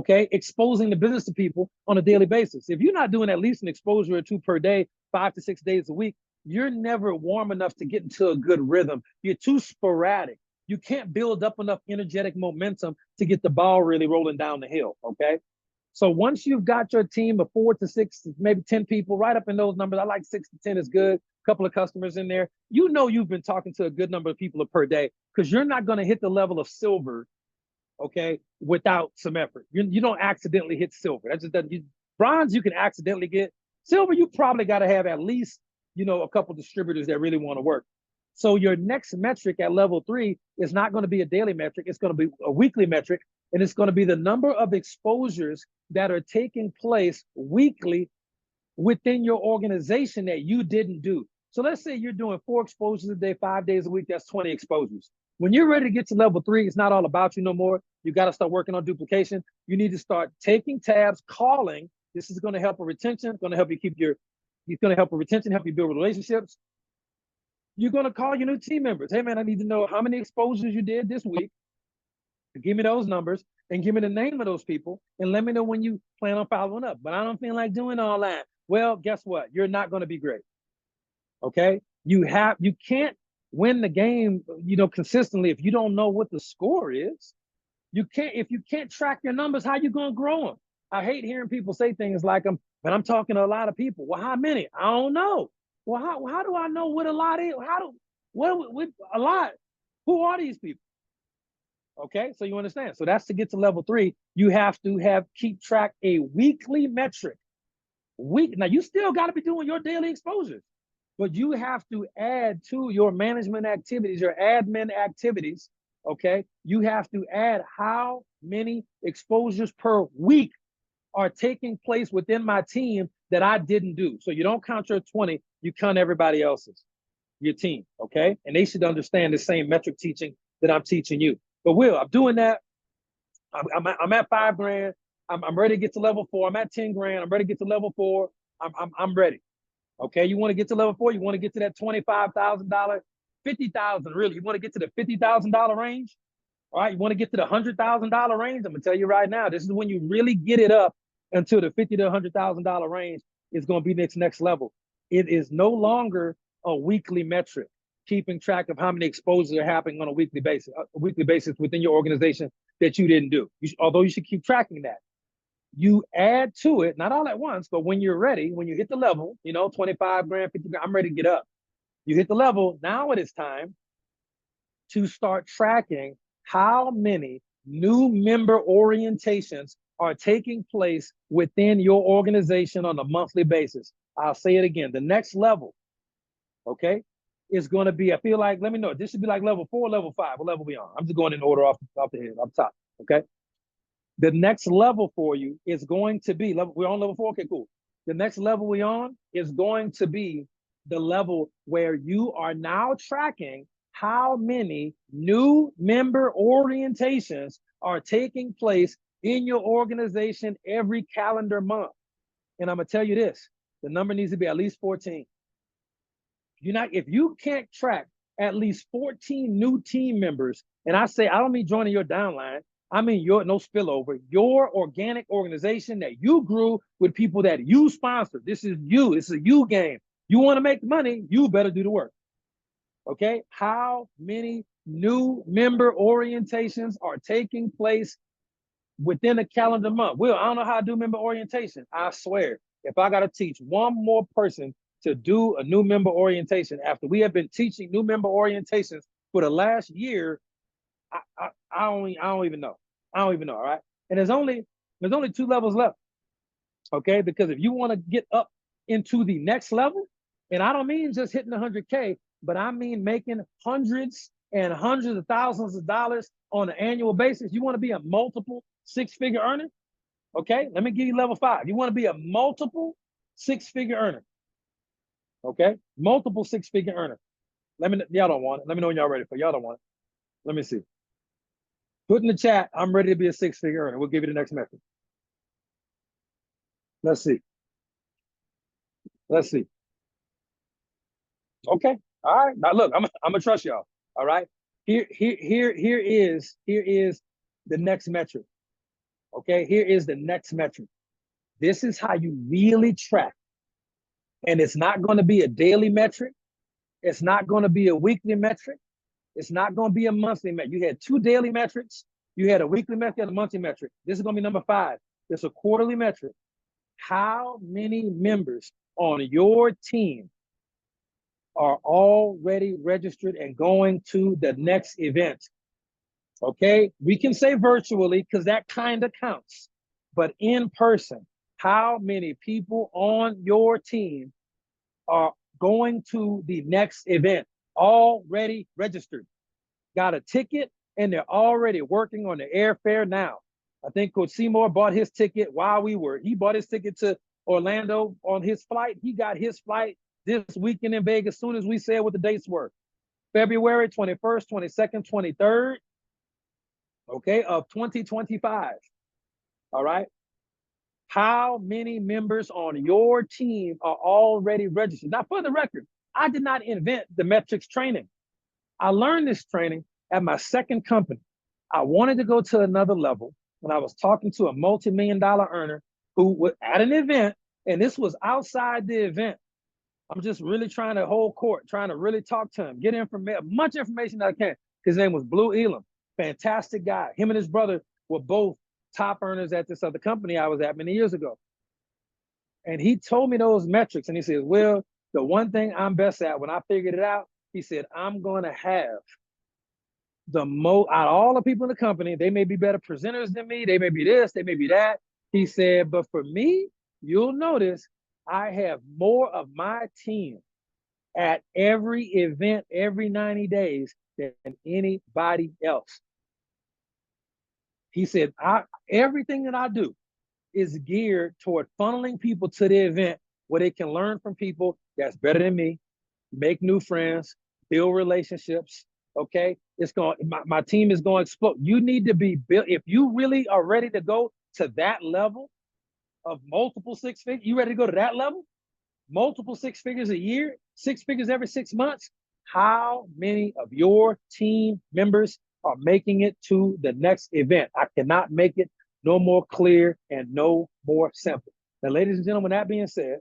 exposing the business to people on a daily basis. If you're not doing at least an exposure or 2 per day, 5 to 6 days a week, you're never warm enough to get into a good rhythm. You're too sporadic. You can't build up enough energetic momentum to get the ball really rolling down the hill, okay? So once you've got your team of 4 to 6, maybe 10 people, right up in those numbers, I like 6 to 10 is good, a couple of customers in there, you've been talking to a good number of people per day because you're not going to hit the level of silver, without some effort. You don't accidentally hit silver. That's just bronze you can accidentally get. Silver, you probably got to have at least, a couple distributors that really want to work. So your next metric at level 3 is not going to be a daily metric. It's going to be a weekly metric, and it's going to be the number of exposures that are taking place weekly within your organization that you didn't do. So let's say you're doing 4 exposures a day, 5 days a week, that's 20 exposures. When you're ready to get to level 3, it's not all about you no more. You got to start working on duplication. You need to start taking tabs, calling. This is going to help with retention. It's going to help you it's going to help with retention, help you build relationships. You're going to call your new team members. Hey, man, I need to know how many exposures you did this week. Give me those numbers and give me the name of those people and let me know when you plan on following up. But I don't feel like doing all that. Well, guess what? You're not going to be great. Okay? You can't win the game, consistently if you don't know what the score is. If you can't track your numbers, how you going to grow them? I hate hearing people say things like, but I'm talking to a lot of people. Well, how many? I don't know. Well, how do I know what a lot is? What a lot? Who are these people? Okay, so you understand. So that's to get to level 3. You have to keep track a weekly metric. Now you still got to be doing your daily exposures, but you have to add to your management activities, your admin activities. Okay, you have to add how many exposures per week are taking place within my team that I didn't do. So you don't count your 20, you count everybody else's, your team, okay? And they should understand the same metric teaching that I'm teaching you. But Will, I'm doing that. I'm at $5,000. I'm ready to get to level 4. I'm at 10 grand. I'm ready to get to level 4. I'm ready. Okay, you want to get to level 4? You want to get to that $25,000 50,000, really. You want to get to the $50,000 range? All right, you want to get to the $100,000 range? I'm gonna tell you right now, this is when you really get it up until the $50,000 to $100,000 range is going to be next level. It is no longer a weekly metric, keeping track of how many exposures are happening on a weekly basis within your organization that you didn't do. Although you should keep tracking that. You add to it, not all at once, but when you're ready, when you hit the level, 25 grand, 50 grand, I'm ready to get up. You hit the level, now it is time to start tracking how many new member orientations are taking place within your organization on a monthly basis. I'll say it again. The next level, okay, is going to be, I feel like, let me know, this should be like level 4, level 5, what level we on? I'm just going in order off the head, up top, okay? The next level for you is going to be, we're on level 4, okay, cool. The next level we're on is going to be the level where you are now tracking how many new member orientations are taking place in your organization every calendar month. And I'm gonna tell you this, the number needs to be at least 14. If you can't track at least 14 new team members, and I don't mean joining your downline, I mean no spillover, your organic organization that you grew with people that you sponsored. This is a you game. You want to make money, you better do the work. Okay, how many new member orientations are taking place within a calendar month? Will, I don't know how to do member orientation. I swear, if I got to teach one more person to do a new member orientation after we have been teaching new member orientations for the last year, I don't even know. I don't even know, all right? And there's only 2 levels left, okay? Because if you want to get up into the next level, and I don't mean just hitting 100K, but I mean making hundreds and hundreds of thousands of dollars on an annual basis. You want to be a multiple 6-figure earner? Okay, let me give you level 5. You want to be a multiple 6-figure earner? Okay, multiple 6-figure earner. Y'all don't want it. Let me know when y'all ready for it. Y'all don't want it. Let me see. Put in the chat, I'm ready to be a 6-figure earner. We'll give you the next method. Let's see. Okay. All right. Now look, I'm gonna trust y'all. All right. Here is the next metric. Okay. Here is the next metric. This is how you really track. And it's not going to be a daily metric. It's not going to be a weekly metric. It's not going to be a monthly metric. You had 2 daily metrics. You had a weekly metric and a monthly metric. This is going to be number 5. It's a quarterly metric. How many members on your team are already registered and going to the next event? Okay, we can say virtually because that kind of counts, but in person, how many people on your team are going to the next event already registered, got a ticket, and they're already working on the airfare now? I think Coach Seymour bought his ticket while he bought his ticket to Orlando on his flight. He got his flight this weekend in Vegas as soon as we said what the dates were. February 21st, 22nd, 23rd, okay, of 2025. All right. How many members on your team are already registered? Now, for the record, I did not invent the metrics training. I learned this training at my second company. I wanted to go to another level when I was talking to a multi-million-dollar earner who was at an event, and this was outside the event. I'm just really trying to hold court, trying to really talk to him, get much information that I can. His name was Blue Elam, fantastic guy. Him and his brother were both top earners at this other company I was at many years ago. And he told me those metrics, and he said, Will, the one thing I'm best at, when I figured it out, he said, I'm going to have the most, out of all the people in the company, they may be better presenters than me, they may be this, they may be that. He said, but for me, you'll notice I have more of my team at every event, every 90 days than anybody else. He said, everything that I do is geared toward funneling people to the event where they can learn from people that's better than me, make new friends, build relationships. Okay, my team is going to explode. You need to be built. If you really are ready to go to that level of multiple 6 figures, you ready to go to that level? Multiple 6 figures a year, 6 figures every 6 months. how many of your team members are making it to the next event. I cannot make it no more clear and no more simple. Now, ladies and gentlemen, that being said,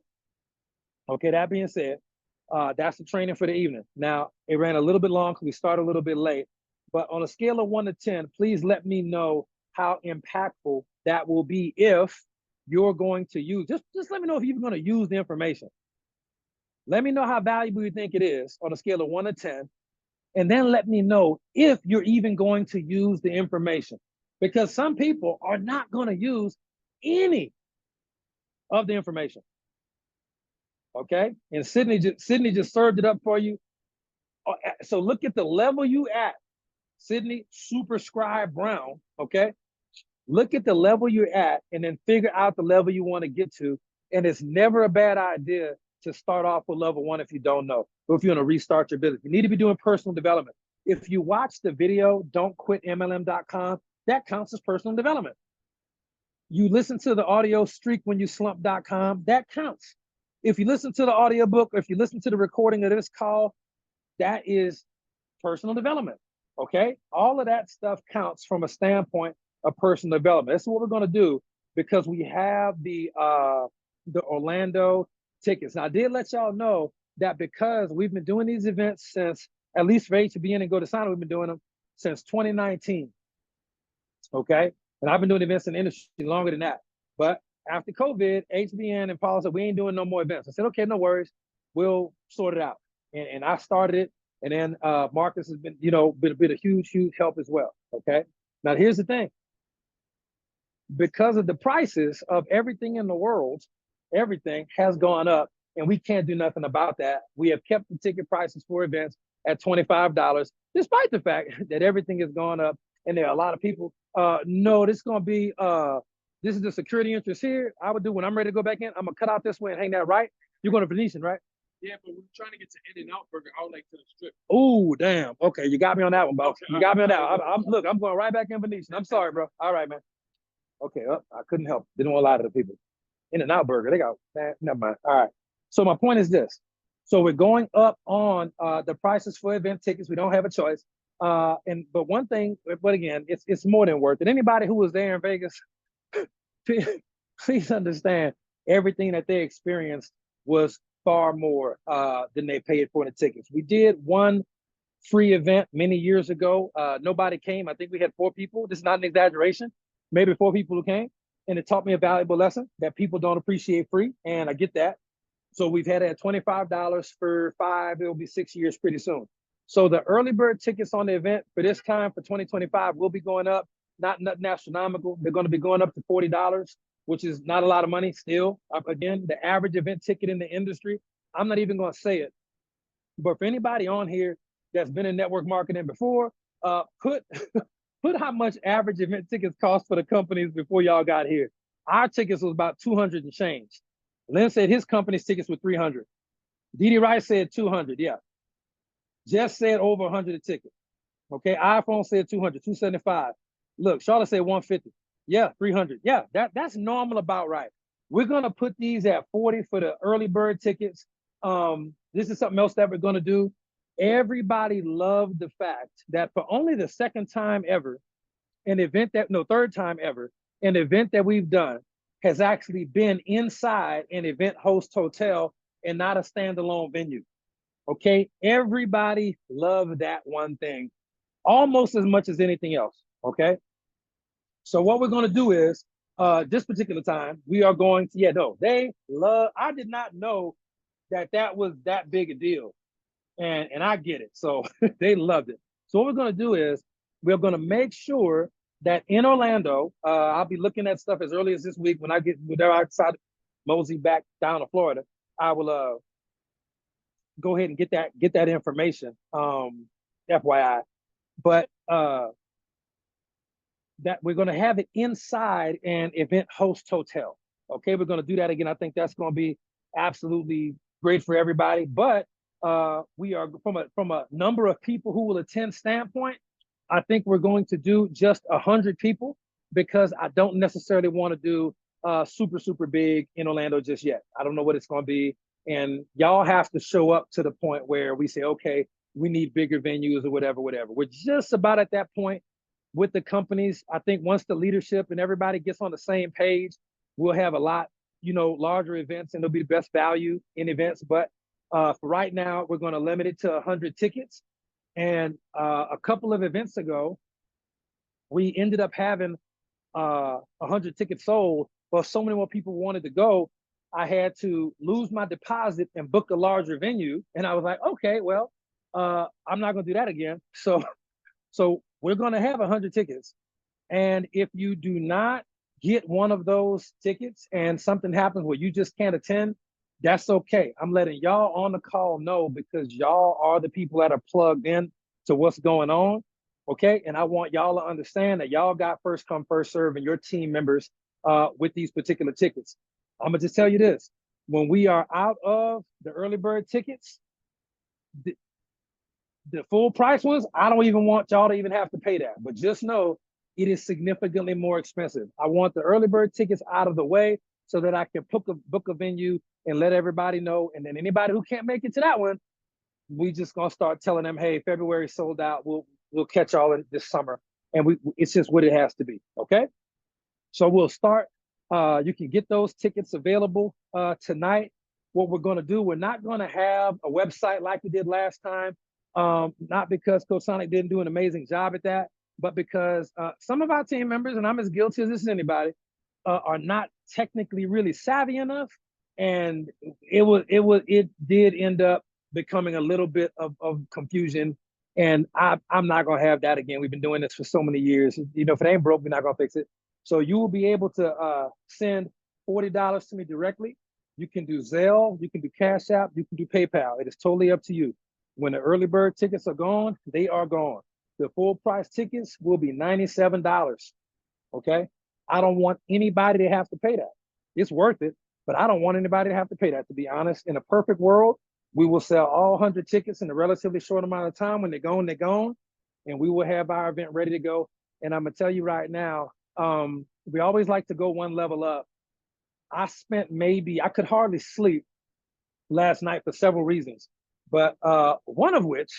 that's the training for the evening. Now, it ran a little bit long because we started a little bit late, but on a scale of 1 to 10, please let me know how impactful that will be if you're going to use, just let me know if you're going to use the information. Let me know how valuable you think it is on a scale of 1 to 10. And then let me know if you're even going to use the information. Because some people are not going to use any of the information. Okay? And Sydney just served it up for you. So look at the level you at. Sydney Superscribe Brown, okay? Look at the level you're at and then figure out the level you want to get to. And it's never a bad idea to start off with level 1 if you don't know, or if you want to restart your business. You need to be doing personal development. If you watch the video, don'tquitmlm.com, that counts as personal development. You listen to the audio streakwhenyoslump.com, that counts. If you listen to the audiobook, or if you listen to the recording of this call, that is personal development, okay? All of that stuff counts from a standpoint of personal development. That's what we're going to do because we have the Orlando tickets. Now, I did let y'all know that because we've been doing these events since, at least for HBN and Go to Sign, we've been doing them since 2019, okay? And I've been doing events in the industry longer than that. But after COVID, HBN and Paul said, we ain't doing no more events. I said, okay, no worries. We'll sort it out. And I started it. And then Marcus has been, been a huge, huge help as well, okay? Now, here's the thing. Because of the prices of everything in the world, everything has gone up, and we can't do nothing about that. We have kept the ticket prices for events at $25, despite the fact that everything has gone up, and there are a lot of people. No, this is going to be, this is the security interest here. I would do when I'm ready to go back in, I'm going to cut out this way and hang that right. You're going to Venetian, right? Yeah, but we're trying to get to In-N-Out Burger out like to the strip. Oh, damn. Okay, you got me on that one, bro. Okay, you got me on that one. Look, I'm going right back in Venetian. I'm sorry, bro. All right, man. Okay, I couldn't help. Didn't want to lie to the people. In-N-Out Burger, they got, never mind. All right. So my point is this. So we're going up on the prices for event tickets. We don't have a choice. But one thing, but again, it's more than worth it. Anybody who was there in Vegas, please understand everything that they experienced was far more than they paid for in the tickets. We did one free event many years ago. Nobody came. I think we had 4 people. This is not an exaggeration. Maybe 4 people who came, and it taught me a valuable lesson that people don't appreciate free, and I get that. So we've had it at $25 for 5. It will be 6 years pretty soon. So the early bird tickets on the event for this time for 2025 will be going up, not nothing astronomical. They're going to be going up to $40, which is not a lot of money still. Again, the average event ticket in the industry, I'm not even going to say it, but for anybody on here that's been in network marketing before, put how much average event tickets cost for the companies before y'all got here. Our tickets was about 200 and change. Lynn said his company's tickets were 300. Didi Rice said 200, yeah. Jess said over 100 a ticket. Okay, iPhone said 200, 275. Look, Charlotte said 150. Yeah, 300. Yeah, that's normal about right. We're gonna put these at 40 for the early bird tickets. This is something else that we're gonna do. Everybody loved the fact that for only the third time ever, an event that we've done has actually been inside an event host hotel and not a standalone venue. Okay, everybody loved that one thing almost as much as anything else. Okay, so what we're going to do is this particular time we are going to I did not know that was that big a deal, and I get it. So they loved it. So what we're going to do is we're going to make sure that in Orlando, I'll be looking at stuff as early as this week when I outside mosey back down to Florida. I will go ahead and get that information, FYI. But that we're going to have it inside an event host hotel. Okay, we're going to do that again. I think that's going to be absolutely great for everybody. But we are from a number of people who will attend standpoint. I think we're going to do just 100 people because I don't necessarily want to do super big in Orlando just yet. I don't know what it's going to be. And y'all have to show up to the point where we say, okay, we need bigger venues or whatever. We're just about at that point with the companies. I think once the leadership and everybody gets on the same page, we'll have a lot, larger events, and it'll be the best value in events. But for right now, we're going to limit it to 100 tickets. And a couple of events ago, we ended up having 100 tickets sold, but so many more people wanted to go. I had to lose my deposit and book a larger venue. And I was like, okay, well, I'm not going to do that again. So we're going to have 100 tickets. And if you do not get one of those tickets and something happens where you just can't attend, that's okay. I'm letting y'all on the call know, because y'all are the people that are plugged in to what's going on. Okay. And I want y'all to understand that y'all got first come, first serve, and your team members with these particular tickets. I'm going to just tell you this. When we are out of the early bird tickets, the full price ones, I don't even want y'all to even have to pay that. But just know it is significantly more expensive. I want the early bird tickets out of the way so that I can book a venue and let everybody know. And then anybody who can't make it to that one, we just gonna start telling them, hey, February sold out. We'll catch y'all in this summer. And it's just what it has to be. Okay. So we'll start. You can get those tickets available tonight. What we're going to do, we're not going to have a website like we did last time. Not because Coach Sonic didn't do an amazing job at that, but because some of our team members, and I'm as guilty as this is anybody, are not technically really savvy enough. And it did end up becoming a little bit of confusion. And I'm not going to have that again. We've been doing this for so many years. If it ain't broke, we're not going to fix it. So you will be able to send $40 to me directly. You can do Zelle, you can do Cash App, you can do PayPal. It is totally up to you. When the early bird tickets are gone, they are gone. The full price tickets will be $97. Okay? I don't want anybody to have to pay that. It's worth it, but I don't want anybody to have to pay that, to be honest. In a perfect world, we will sell all 100 tickets in a relatively short amount of time. When they're gone, they're gone. And we will have our event ready to go. And I'm going to tell you right now, we always like to go one level up. I could hardly sleep last night for several reasons, but one of which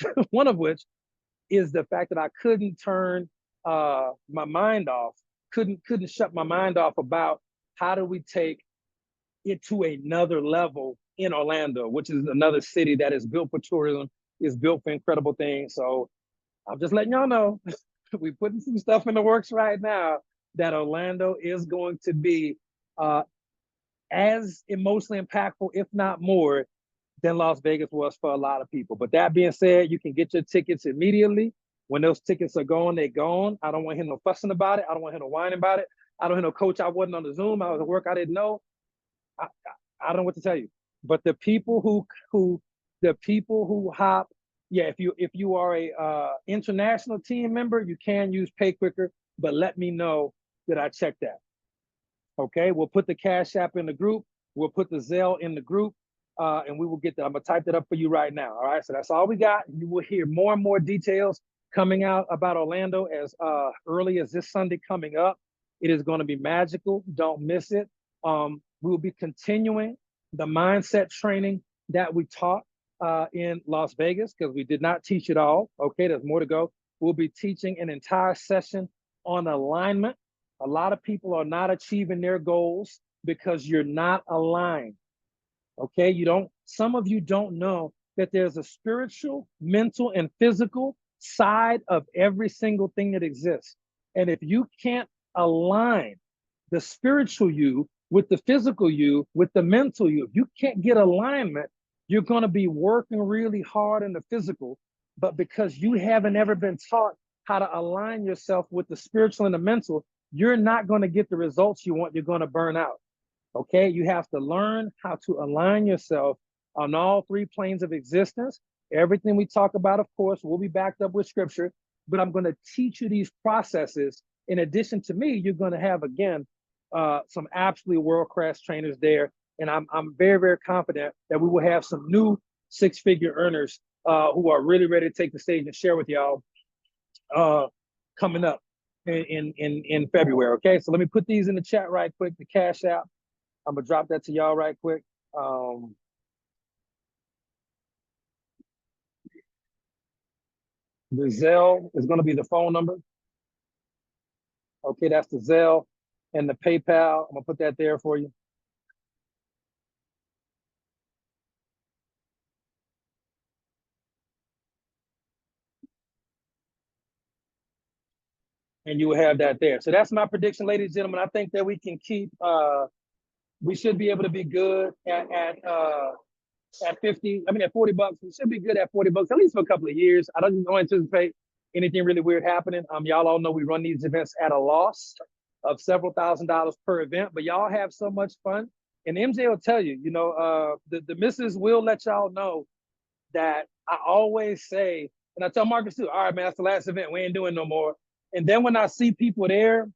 is the fact that I couldn't turn my mind off, couldn't shut my mind off about how do we take it to another level in Orlando, which is another city that is built for tourism, is built for incredible things. So I'm just letting y'all know, we're putting some stuff in the works right now that Orlando is going to be as emotionally impactful, if not more, than Las Vegas was for a lot of people. But that being said, you can get your tickets immediately. When those tickets are gone, they're gone. I don't want to hear no fussing about it. I don't want to hear no whining about it. I don't hear no, coach, I wasn't on the Zoom. I was at work. I didn't know. I don't know what to tell you. But the people who hop, yeah, if you are a international team member, you can use PayQuicker, but let me know that I checked that. Okay, we'll put the Cash App in the group. We'll put the Zelle in the group, and we will get that. I'm gonna type that up for you right now. All right, so that's all we got. You will hear more and more details coming out about Orlando as early as this Sunday coming up. It is going to be magical. Don't miss it. We'll be continuing the mindset training that we taught in Las Vegas, because we did not teach it all. Okay, there's more to go. We'll be teaching an entire session on alignment. A lot of people are not achieving their goals because you're not aligned. Okay, some of you don't know that there's a spiritual, mental, and physical side of every single thing that exists. And if you can't align the spiritual you with the physical you, with the mental you, if you can't get alignment, you're going to be working really hard in the physical, but because you haven't ever been taught how to align yourself with the spiritual and the mental, you're not going to get the results you want. You're going to burn out. Okay, you have to learn how to align yourself on all three planes of existence. Everything we talk about, of course, will be backed up with scripture, but I'm going to teach you these processes. In addition to me, you're going to have, again, some absolutely world-class trainers there. And I'm very, very confident that we will have some new six-figure earners who are really ready to take the stage and share with y'all coming up in February. Okay, so let me put these in the chat right quick, the Cash App. I'm gonna drop that to y'all right quick. The Zelle is going to be the phone number. Okay, that's the Zelle. And the PayPal, I'm going to put that there for you. And you will have that there. So that's my prediction, ladies and gentlemen. I think that we can keep, we should be able to be good at 50, at $40. We should be good at $40, at least for a couple of years. I don't anticipate anything really weird happening. Y'all all know we run these events at a loss of several $1,000s per event, but y'all have so much fun. And MJ will tell you, the missus will let y'all know that I always say, and I tell Marcus too, all right, man, that's the last event. We ain't doing no more. And then when I see people there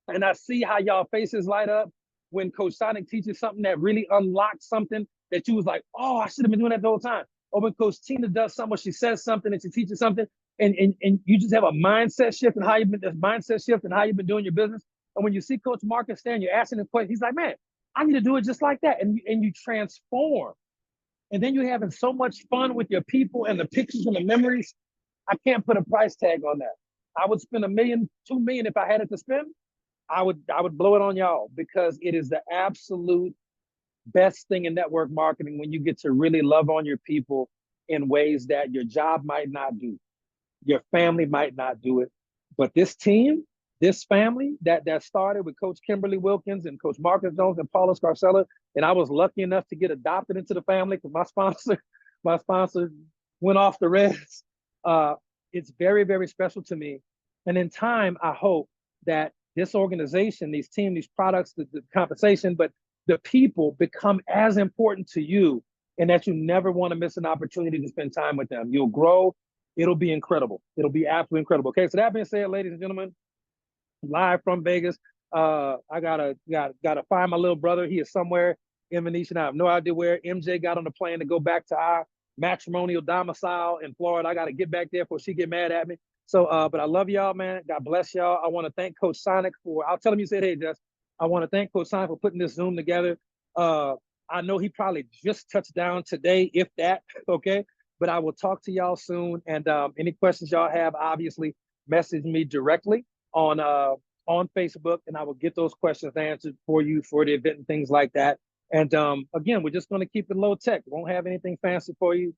and I see how y'all faces light up when Coach Sonic teaches something that really unlocks something that you was like, oh, I should have been doing that the whole time. Or when Coach Tina does something, or she says something and she teaches something, and you just have a mindset shift and how you've been doing your business. And when you see Coach Marcus stand, you're asking him questions, he's like, man, I need to do it just like that. And you transform. And then you're having so much fun with your people and the pictures and the memories. I can't put a price tag on that. I would spend $1 million, $2 million if I had it to spend. I would blow it on y'all because it is the absolute best thing in network marketing when you get to really love on your people in ways that your job might not do, your family might not do it, but this team, this family that started with Coach Kimberly Wilkins and Coach Marcus Jones and Paula Scarcella, and I was lucky enough to get adopted into the family because my sponsor went off the res. It's very, very special to me. And in time, I hope that this organization, these teams, these products, the compensation, but the people become as important to you, and that you never want to miss an opportunity to spend time with them. You'll grow. It'll be incredible. It'll be absolutely incredible. Okay, so that being said, ladies and gentlemen, live from Vegas. I gotta find my little brother. He is somewhere in Venetian. I have no idea where. MJ got on the plane to go back to our matrimonial domicile in Florida. I got to get back there before she get mad at me. So, but I love y'all, man. God bless y'all. I want to thank Coach Sonic I'll tell him you said, hey, Jess. I want to thank Coach Sonic for putting this Zoom together. I know he probably just touched down today, if that, okay? But I will talk to y'all soon. And any questions y'all have, obviously, message me directly on Facebook, and I will get those questions answered for you for the event and things like that. And again, we're just going to keep it low tech. We won't have anything fancy for you,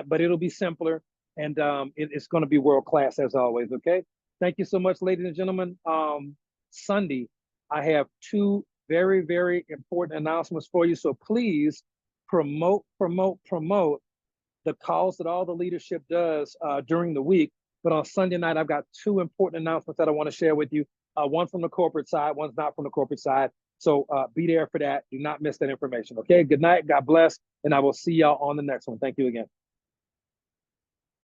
but it'll be simpler, and it's going to be world class as always. Okay. Thank you so much, ladies and gentlemen. Sunday, I have 2 very, very important announcements for you. So please promote the calls that all the leadership does during the week. But on Sunday night, I've got 2 important announcements that I want to share with you. One from the corporate side, one's not from the corporate side. So be there for that. Do not miss that information. Okay. Good night. God bless. And I will see y'all on the next one. Thank you again.